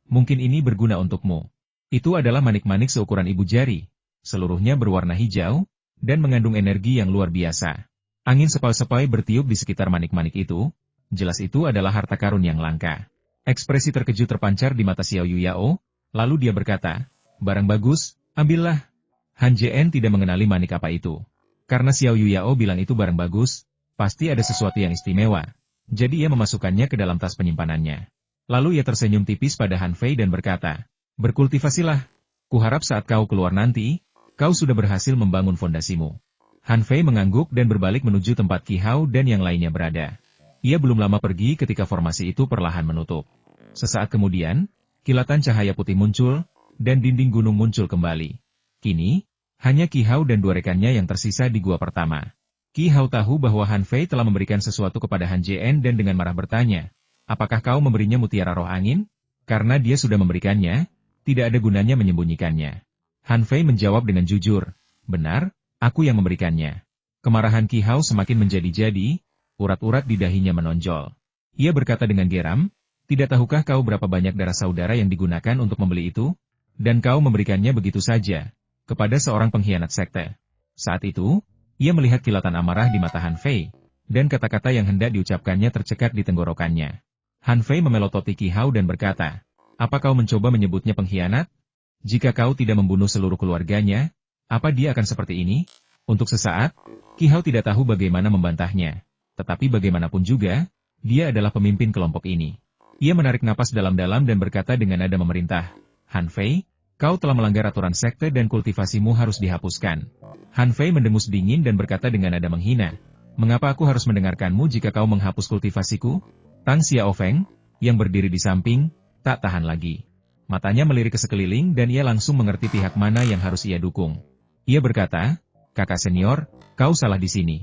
mungkin ini berguna untukmu." Itu adalah manik-manik seukuran ibu jari, seluruhnya berwarna hijau, dan mengandung energi yang luar biasa. Angin sepoi-sepoi bertiup di sekitar manik-manik itu, jelas itu adalah harta karun yang langka. Ekspresi terkejut terpancar di mata Xiao Yuyao, lalu dia berkata, "Barang bagus, ambillah." Han Jien tidak mengenali manik apa itu. Karena Xiao Yuyao bilang itu barang bagus, pasti ada sesuatu yang istimewa. Jadi ia memasukkannya ke dalam tas penyimpanannya. Lalu ia tersenyum tipis pada Han Fei dan berkata, "Berkultivasilah. Kuharap saat kau keluar nanti, kau sudah berhasil membangun fondasimu." Han Fei mengangguk dan berbalik menuju tempat Qi Hao dan yang lainnya berada. Ia belum lama pergi ketika formasi itu perlahan menutup. Sesaat kemudian, kilatan cahaya putih muncul, dan dinding gunung muncul kembali. Kini, hanya Qi Hao dan 2 rekannya yang tersisa di gua pertama. Qi Hao tahu bahwa Han Fei telah memberikan sesuatu kepada Han Jien dan dengan marah bertanya, "Apakah kau memberinya mutiara roh angin?" Karena dia sudah memberikannya, tidak ada gunanya menyembunyikannya. Han Fei menjawab dengan jujur, benar, aku yang memberikannya. Kemarahan Qi Hao semakin menjadi-jadi, urat-urat di dahinya menonjol. Ia berkata dengan geram, tidak tahukah kau berapa banyak darah saudara yang digunakan untuk membeli itu? Dan kau memberikannya begitu saja, kepada seorang pengkhianat sekte. Saat itu, ia melihat kilatan amarah di mata Han Fei, dan kata-kata yang hendak diucapkannya tercekat di tenggorokannya. Han Fei memelototi Qi Hao dan berkata, apa kau mencoba menyebutnya pengkhianat? Jika kau tidak membunuh seluruh keluarganya, apa dia akan seperti ini? Untuk sesaat, Qi Hao tidak tahu bagaimana membantahnya. Tetapi bagaimanapun juga, dia adalah pemimpin kelompok ini. Ia menarik napas dalam-dalam dan berkata dengan nada memerintah, Han Fei, kau telah melanggar aturan sekte dan kultivasimu harus dihapuskan. Han Fei mendengus dingin dan berkata dengan nada menghina, mengapa aku harus mendengarkanmu jika kau menghapus kultivasiku? Tang Xiaofeng, yang berdiri di samping, tak tahan lagi. Matanya melirik ke sekeliling dan ia langsung mengerti pihak mana yang harus ia dukung. Ia berkata, kakak senior, kau salah di sini.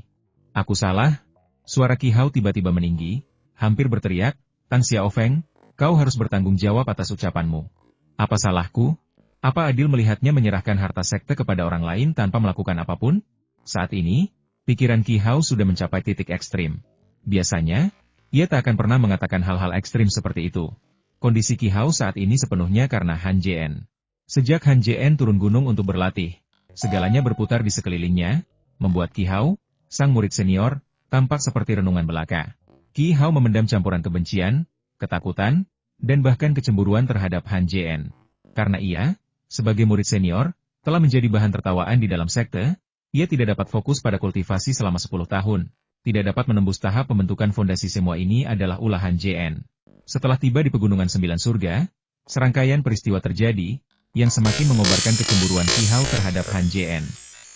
Aku salah? Suara Qi Hao tiba-tiba meninggi, hampir berteriak, Tang Xiaofeng, kau harus bertanggung jawab atas ucapanmu. Apa salahku? Apa adil melihatnya menyerahkan harta sekte kepada orang lain tanpa melakukan apapun? Saat ini, pikiran Qi Hao sudah mencapai titik ekstrim. Biasanya, ia tak akan pernah mengatakan hal-hal ekstrim seperti itu. Kondisi Qi Hao saat ini sepenuhnya karena Han Jien. Sejak Han Jien turun gunung untuk berlatih, segalanya berputar di sekelilingnya, membuat Qi Hao, sang murid senior, tampak seperti renungan belaka. Qi Hao memendam campuran kebencian, ketakutan, dan bahkan kecemburuan terhadap Han Jien. Karena ia, sebagai murid senior, telah menjadi bahan tertawaan di dalam sekte, ia tidak dapat fokus pada kultivasi selama 10 tahun. Tidak dapat menembus tahap pembentukan fondasi semua ini adalah ulah Han Jien. Setelah tiba di Pegunungan Sembilan Surga, serangkaian peristiwa terjadi, yang semakin mengobarkan kecemburuan Qi Hao terhadap Han Jien.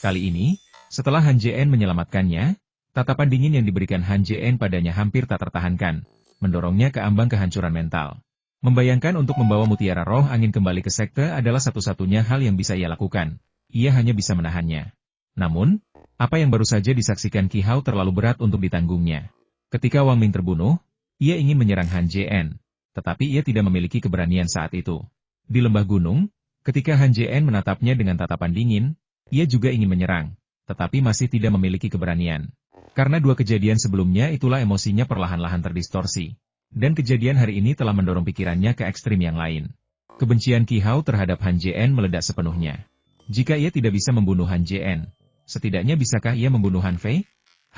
Kali ini, setelah Han Jien menyelamatkannya, tatapan dingin yang diberikan Han Jien padanya hampir tak tertahankan, mendorongnya ke ambang kehancuran mental. Membayangkan untuk membawa mutiara roh angin kembali ke sekte adalah satu-satunya hal yang bisa ia lakukan. Ia hanya bisa menahannya. Namun, apa yang baru saja disaksikan Qi Hao terlalu berat untuk ditanggungnya. Ketika Wang Ming terbunuh, ia ingin menyerang Han Jien, tetapi ia tidak memiliki keberanian saat itu. Di lembah gunung, ketika Han Jien menatapnya dengan tatapan dingin, ia juga ingin menyerang, tetapi masih tidak memiliki keberanian. Karena dua kejadian sebelumnya itulah emosinya perlahan-lahan terdistorsi. Dan kejadian hari ini telah mendorong pikirannya ke ekstrim yang lain. Kebencian Qi Hao terhadap Han Jien meledak sepenuhnya. Jika ia tidak bisa membunuh Han Jien, setidaknya bisakah ia membunuh Han Fei?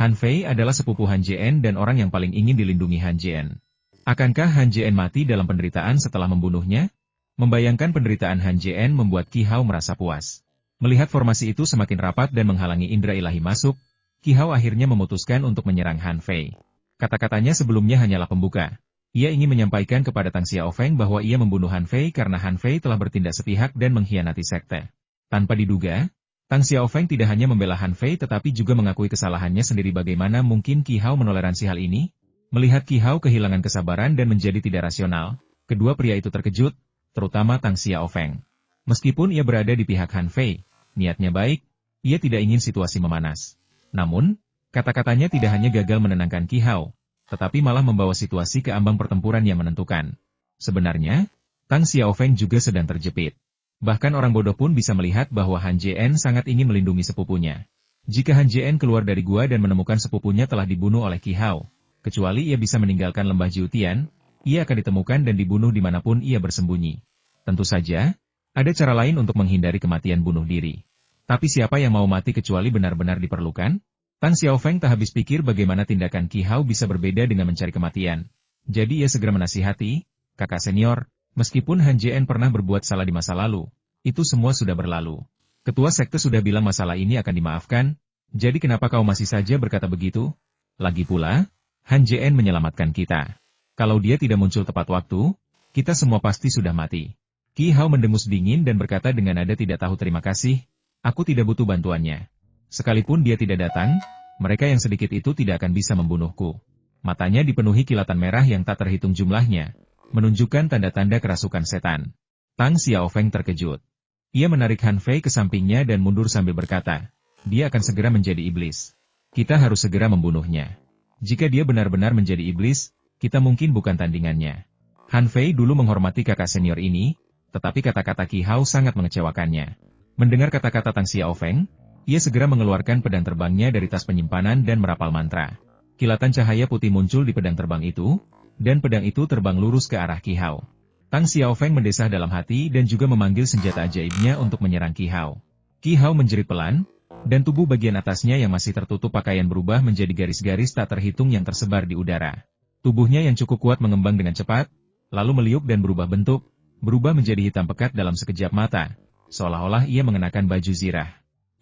Han Fei adalah sepupu Han Jien dan orang yang paling ingin dilindungi Han Jien. Akankah Han Jien mati dalam penderitaan setelah membunuhnya? Membayangkan penderitaan Han Jien membuat Qi Hao merasa puas. Melihat formasi itu semakin rapat dan menghalangi indera ilahi masuk, Qi Hao akhirnya memutuskan untuk menyerang Han Fei. Kata-katanya sebelumnya hanyalah pembuka. Ia ingin menyampaikan kepada Tang Xiaofeng bahwa ia membunuh Han Fei karena Han Fei telah bertindak sepihak dan mengkhianati sekte. Tanpa diduga, Tang Xiaofeng tidak hanya membela Han Fei tetapi juga mengakui kesalahannya sendiri. Bagaimana mungkin Qi Hao menoleransi hal ini? Melihat Qi Hao kehilangan kesabaran dan menjadi tidak rasional, kedua pria itu terkejut, terutama Tang Xiaofeng. Meskipun ia berada di pihak Han Fei, niatnya baik, ia tidak ingin situasi memanas. Namun, kata-katanya tidak hanya gagal menenangkan Qi Hao, tetapi malah membawa situasi ke ambang pertempuran yang menentukan. Sebenarnya, Tang Xiaofeng juga sedang terjepit. Bahkan orang bodoh pun bisa melihat bahwa Han Jien sangat ingin melindungi sepupunya. Jika Han Jien keluar dari gua dan menemukan sepupunya telah dibunuh oleh Qi Hao, kecuali ia bisa meninggalkan lembah Jiutian, ia akan ditemukan dan dibunuh dimanapun ia bersembunyi. Tentu saja, ada cara lain untuk menghindari kematian bunuh diri. Tapi siapa yang mau mati kecuali benar-benar diperlukan? Tang Xiaofeng tak habis pikir bagaimana tindakan Qi Hao bisa berbeda dengan mencari kematian. Jadi ia segera menasihati, kakak senior, meskipun Han Jien pernah berbuat salah di masa lalu, itu semua sudah berlalu. Ketua sekte sudah bilang masalah ini akan dimaafkan, jadi kenapa kau masih saja berkata begitu? Lagi pula, Han Jien menyelamatkan kita. Kalau dia tidak muncul tepat waktu, kita semua pasti sudah mati. Qi Hao mendengus dingin dan berkata dengan nada tidak tahu terima kasih, aku tidak butuh bantuannya. Sekalipun dia tidak datang, mereka yang sedikit itu tidak akan bisa membunuhku. Matanya dipenuhi kilatan merah yang tak terhitung jumlahnya, menunjukkan tanda-tanda kerasukan setan. Tang Xiaofeng terkejut. Ia menarik Han Fei ke sampingnya dan mundur sambil berkata, dia akan segera menjadi iblis. Kita harus segera membunuhnya. Jika dia benar-benar menjadi iblis, kita mungkin bukan tandingannya. Han Fei dulu menghormati kakak senior ini, Tetapi kata-kata Qi Hao sangat mengecewakannya. Mendengar kata-kata Tang Xiaofeng, ia segera mengeluarkan pedang terbangnya dari tas penyimpanan dan merapal mantra. Kilatan cahaya putih muncul di pedang terbang itu, dan pedang itu terbang lurus ke arah Qi Hao. Tang Xiaofeng mendesah dalam hati dan juga memanggil senjata ajaibnya untuk menyerang Qi Hao. Qi Hao menjerit pelan, dan tubuh bagian atasnya yang masih tertutup pakaian berubah menjadi garis-garis tak terhitung yang tersebar di udara. Tubuhnya yang cukup kuat mengembang dengan cepat, lalu meliuk dan berubah bentuk, berubah menjadi hitam pekat dalam sekejap mata, seolah-olah ia mengenakan baju zirah.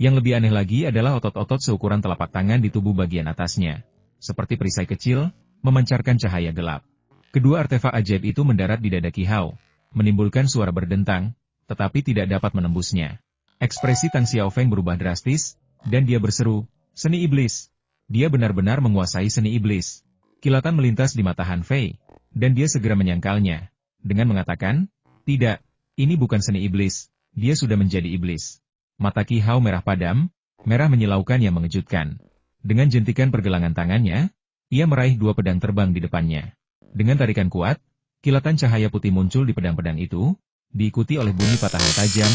Yang lebih aneh lagi adalah otot-otot seukuran telapak tangan di tubuh bagian atasnya, seperti perisai kecil, memancarkan cahaya gelap. Kedua artefak ajaib itu mendarat di dada Qi Hao, menimbulkan suara berdentang, tetapi tidak dapat menembusnya. Ekspresi Tang Xiaofeng berubah drastis, dan dia berseru, "Seni iblis!" Dia benar-benar menguasai seni iblis. Kilatan melintas di mata Han Fei, dan dia segera menyangkalnya, dengan mengatakan, "Tidak, ini bukan seni iblis, dia sudah menjadi iblis." Mata Qi Hao merah padam, merah menyilaukan yang mengejutkan. Dengan jentikan pergelangan tangannya, ia meraih dua pedang terbang di depannya. Dengan tarikan kuat, kilatan cahaya putih muncul di pedang-pedang itu, diikuti oleh bunyi patahan tajam,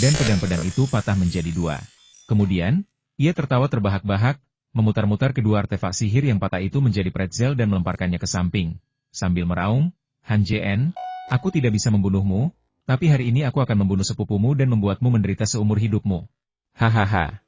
dan pedang-pedang itu patah menjadi dua. Kemudian, ia tertawa terbahak-bahak, memutar-mutar kedua artefak sihir yang patah itu menjadi pretzel dan melemparkannya ke samping. Sambil meraung, "Han Jien, aku tidak bisa membunuhmu, tapi hari ini aku akan membunuh sepupumu dan membuatmu menderita seumur hidupmu." Hahaha.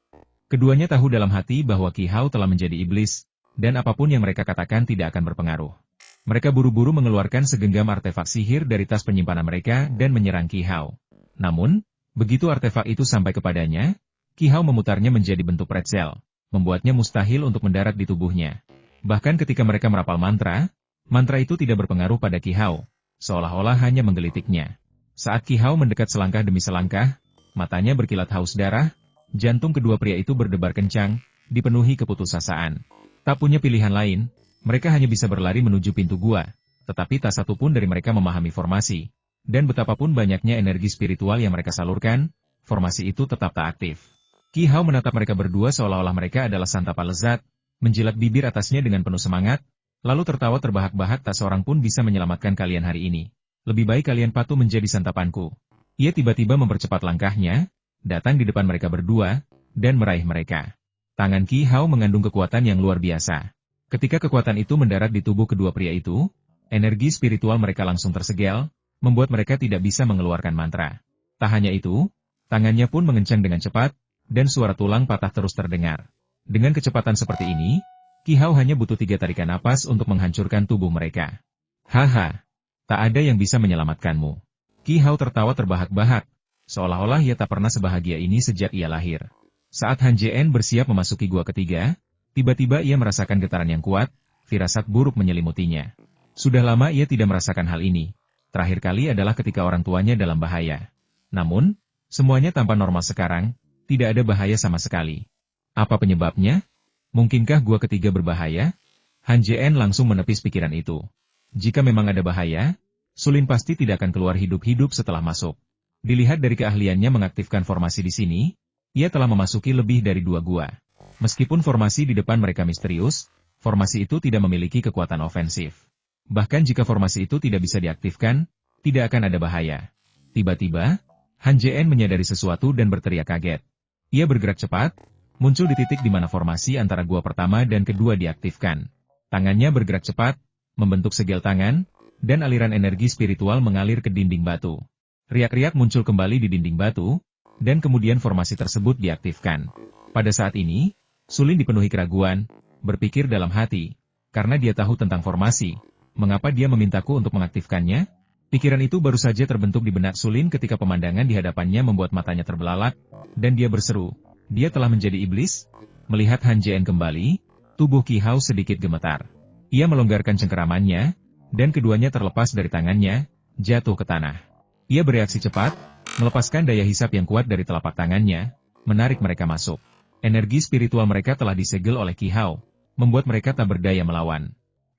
Keduanya tahu dalam hati bahwa Qi Hao telah menjadi iblis, dan apapun yang mereka katakan tidak akan berpengaruh. Mereka buru-buru mengeluarkan segenggam artefak sihir dari tas penyimpanan mereka dan menyerang Qi Hao. Namun, begitu artefak itu sampai kepadanya, Qi Hao memutarnya menjadi bentuk pretzel, membuatnya mustahil untuk mendarat di tubuhnya. Bahkan ketika mereka merapal mantra, mantra itu tidak berpengaruh pada Qi Hao, seolah-olah hanya menggelitiknya. Saat Qi Hao mendekat selangkah demi selangkah, matanya berkilat haus darah, jantung kedua pria itu berdebar kencang, dipenuhi keputusasaan. Tak punya pilihan lain, mereka hanya bisa berlari menuju pintu gua, tetapi tak satu pun dari mereka memahami formasi. Dan betapapun banyaknya energi spiritual yang mereka salurkan, formasi itu tetap tak aktif. Qi Hao menatap mereka berdua seolah-olah mereka adalah santapan lezat, menjilat bibir atasnya dengan penuh semangat, lalu tertawa terbahak-bahak. "Tak seorang pun bisa menyelamatkan kalian hari ini. Lebih baik kalian patuh menjadi santapanku." Ia tiba-tiba mempercepat langkahnya, datang di depan mereka berdua, dan meraih mereka. Tangan Qi Hao mengandung kekuatan yang luar biasa. Ketika kekuatan itu mendarat di tubuh kedua pria itu, energi spiritual mereka langsung tersegel, membuat mereka tidak bisa mengeluarkan mantra. Tak hanya itu, tangannya pun mengencang dengan cepat, dan suara tulang patah terus terdengar. Dengan kecepatan seperti ini, Qi Hao hanya butuh 3 tarikan napas untuk menghancurkan tubuh mereka. "Haha, tak ada yang bisa menyelamatkanmu." Qi Hao tertawa terbahak-bahak, seolah-olah ia tak pernah sebahagia ini sejak ia lahir. Saat Han Jien bersiap memasuki gua ketiga, tiba-tiba ia merasakan getaran yang kuat, firasat buruk menyelimutinya. Sudah lama ia tidak merasakan hal ini. Terakhir kali adalah ketika orang tuanya dalam bahaya. Namun, semuanya tampak normal sekarang, tidak ada bahaya sama sekali. Apa penyebabnya? Mungkinkah gua ketiga berbahaya? Han Jien langsung menepis pikiran itu. Jika memang ada bahaya, Sulin pasti tidak akan keluar hidup-hidup setelah masuk. Dilihat dari keahliannya mengaktifkan formasi di sini, ia telah memasuki lebih dari 2 gua. Meskipun formasi di depan mereka misterius, formasi itu tidak memiliki kekuatan ofensif. Bahkan jika formasi itu tidak bisa diaktifkan, tidak akan ada bahaya. Tiba-tiba, Han Jien menyadari sesuatu dan berteriak kaget. Ia bergerak cepat, muncul di titik di mana formasi antara gua pertama dan kedua diaktifkan. Tangannya bergerak cepat, membentuk segel tangan, dan aliran energi spiritual mengalir ke dinding batu. Riak-riak muncul kembali di dinding batu, dan kemudian formasi tersebut diaktifkan. Pada saat ini, Sulin dipenuhi keraguan, berpikir dalam hati, karena dia tahu tentang formasi, mengapa dia memintaku untuk mengaktifkannya? Pikiran itu baru saja terbentuk di benak Sulin ketika pemandangan di hadapannya membuat matanya terbelalak, dan dia berseru, "Dia telah menjadi iblis?" Melihat Han Jien kembali, tubuh Qi Hao sedikit gemetar. Ia melonggarkan cengkeramannya, dan keduanya terlepas dari tangannya, jatuh ke tanah. Ia bereaksi cepat, melepaskan daya hisap yang kuat dari telapak tangannya, menarik mereka masuk. Energi spiritual mereka telah disegel oleh Qi Hao, membuat mereka tak berdaya melawan.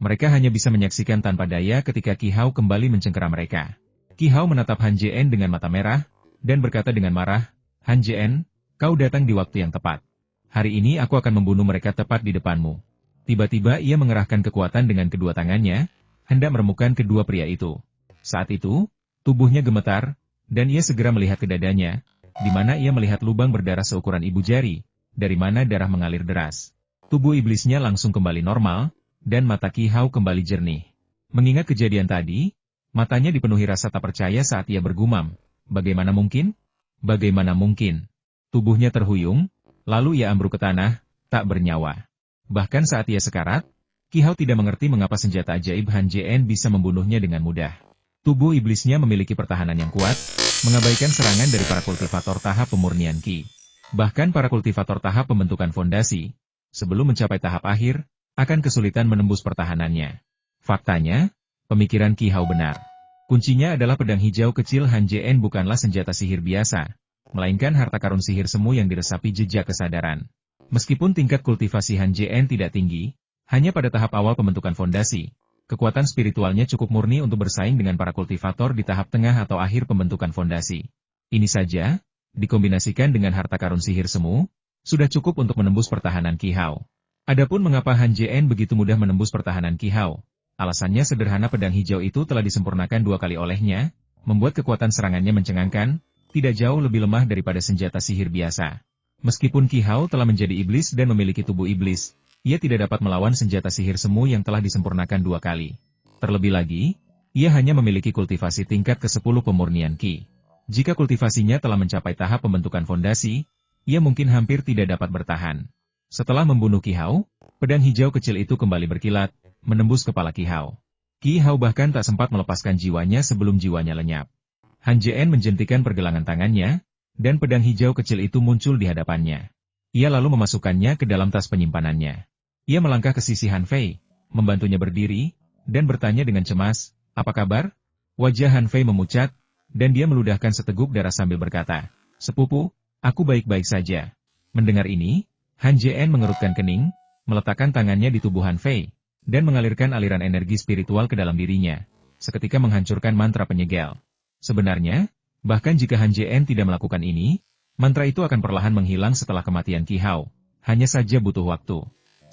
Mereka hanya bisa menyaksikan tanpa daya ketika Qi Hao kembali mencengkera mereka. Qi Hao menatap Han Jien dengan mata merah, dan berkata dengan marah, "Han Jien, kau datang di waktu yang tepat. Hari ini aku akan membunuh mereka tepat di depanmu." Tiba-tiba ia mengerahkan kekuatan dengan kedua tangannya, hendak meremukkan kedua pria itu. Saat itu, tubuhnya gemetar, Dan ia segera melihat ke dadanya, di mana ia melihat lubang berdarah seukuran ibu jari, dari mana darah mengalir deras. Tubuh iblisnya langsung kembali normal, dan mata Qi Hao kembali jernih. Mengingat kejadian tadi, matanya dipenuhi rasa tak percaya saat ia bergumam, bagaimana mungkin? Bagaimana mungkin? Tubuhnya terhuyung, lalu ia ambruk ke tanah, tak bernyawa. Bahkan saat ia sekarat, Qi Hao tidak mengerti mengapa senjata ajaib Han Jien bisa membunuhnya dengan mudah. Tubuh iblisnya memiliki pertahanan yang kuat, mengabaikan serangan dari para kultivator tahap pemurnian Qi. Bahkan para kultivator tahap pembentukan fondasi, sebelum mencapai tahap akhir, akan kesulitan menembus pertahanannya. Faktanya, pemikiran Qi Hao benar. Kuncinya adalah pedang hijau kecil Han Jien bukanlah senjata sihir biasa, melainkan harta karun sihir semu yang diresapi jejak kesadaran. Meskipun tingkat kultivasi Han Jien tidak tinggi, hanya pada tahap awal pembentukan fondasi, kekuatan spiritualnya cukup murni untuk bersaing dengan para kultivator di tahap tengah atau akhir pembentukan fondasi. Ini saja, dikombinasikan dengan harta karun sihir semu, sudah cukup untuk menembus pertahanan Qi Hao. Adapun mengapa Han Jien begitu mudah menembus pertahanan Qi Hao, alasannya sederhana, pedang hijau itu telah disempurnakan 2 kali olehnya, membuat kekuatan serangannya mencengangkan, tidak jauh lebih lemah daripada senjata sihir biasa. Meskipun Qi Hao telah menjadi iblis dan memiliki tubuh iblis, ia tidak dapat melawan senjata sihir semu yang telah disempurnakan 2 kali. Terlebih lagi, ia hanya memiliki kultivasi tingkat ke-10 pemurnian Qi. Jika kultivasinya telah mencapai tahap pembentukan fondasi, ia mungkin hampir tidak dapat bertahan. Setelah membunuh Qi Hao, pedang hijau kecil itu kembali berkilat, menembus kepala Qi Hao. Qi Hao bahkan tak sempat melepaskan jiwanya sebelum jiwanya lenyap. Han Jien menjentikan pergelangan tangannya, dan pedang hijau kecil itu muncul di hadapannya. Ia lalu memasukkannya ke dalam tas penyimpanannya. Ia melangkah ke sisi Han Fei, membantunya berdiri, dan bertanya dengan cemas, "Apa kabar?" Wajah Han Fei memucat, dan dia meludahkan seteguk darah sambil berkata, "Sepupu, aku baik-baik saja." Mendengar ini, Han Jien mengerutkan kening, meletakkan tangannya di tubuh Han Fei, dan mengalirkan aliran energi spiritual ke dalam dirinya, seketika menghancurkan mantra penyegel. Sebenarnya, bahkan jika Han Jien tidak melakukan ini, mantra itu akan perlahan menghilang setelah kematian Qi Hao. Hanya saja butuh waktu.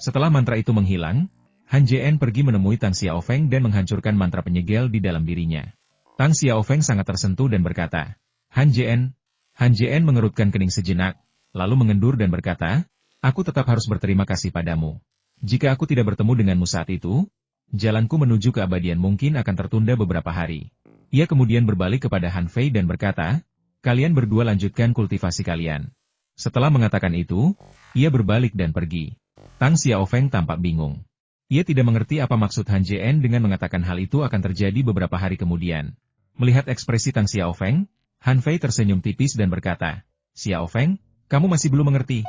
Setelah mantra itu menghilang, Han Jien pergi menemui Tang Xiaofeng dan menghancurkan mantra penyegel di dalam dirinya. Tang Xiaofeng sangat tersentuh dan berkata, Han Jien mengerutkan kening sejenak, lalu mengendur dan berkata, "Aku tetap harus berterima kasih padamu. Jika aku tidak bertemu denganmu saat itu, jalanku menuju keabadian mungkin akan tertunda beberapa hari." Ia kemudian berbalik kepada Han Fei dan berkata, "Kalian berdua lanjutkan kultivasi kalian." Setelah mengatakan itu, ia berbalik dan pergi. Tang Xiaofeng tampak bingung. Ia tidak mengerti apa maksud Han Jien dengan mengatakan hal itu akan terjadi beberapa hari kemudian. Melihat ekspresi Tang Xiaofeng, Han Fei tersenyum tipis dan berkata, "Xiaofeng, kamu masih belum mengerti.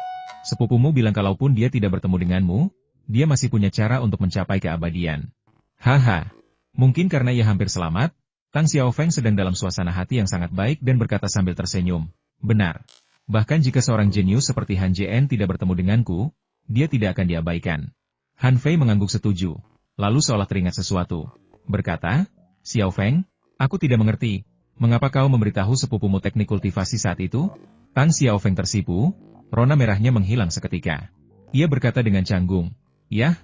Sepupumu bilang kalaupun dia tidak bertemu denganmu, dia masih punya cara untuk mencapai keabadian." Haha, mungkin karena ia hampir selamat, Tang Xiaofeng sedang dalam suasana hati yang sangat baik dan berkata sambil tersenyum, "Benar. Bahkan jika seorang jenius seperti Han Jien tidak bertemu denganku, dia tidak akan diabaikan." Han Fei mengangguk setuju, lalu seolah teringat sesuatu. Berkata, "Xiaofeng, aku tidak mengerti. Mengapa kau memberitahu sepupumu teknik kultivasi saat itu?" Tang Xiaofeng tersipu, rona merahnya menghilang seketika. Ia berkata dengan canggung, Yah,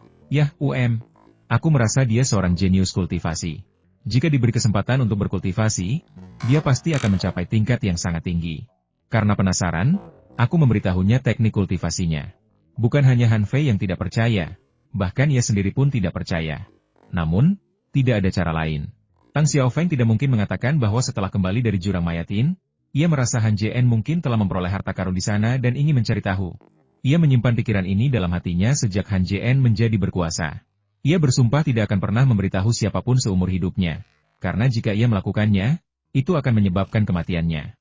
aku merasa dia seorang jenius kultivasi. Jika diberi kesempatan untuk berkultivasi, dia pasti akan mencapai tingkat yang sangat tinggi. Karena penasaran, aku memberitahunya teknik kultivasinya." Bukan hanya Han Fei yang tidak percaya, bahkan ia sendiri pun tidak percaya. Namun, tidak ada cara lain. Tang Xiaofeng tidak mungkin mengatakan bahwa setelah kembali dari jurang Mayatin, ia merasa Han Jien mungkin telah memperoleh harta karun di sana dan ingin mencari tahu. Ia menyimpan pikiran ini dalam hatinya sejak Han Jien menjadi berkuasa. Ia bersumpah tidak akan pernah memberitahu siapapun seumur hidupnya, karena jika ia melakukannya, itu akan menyebabkan kematiannya.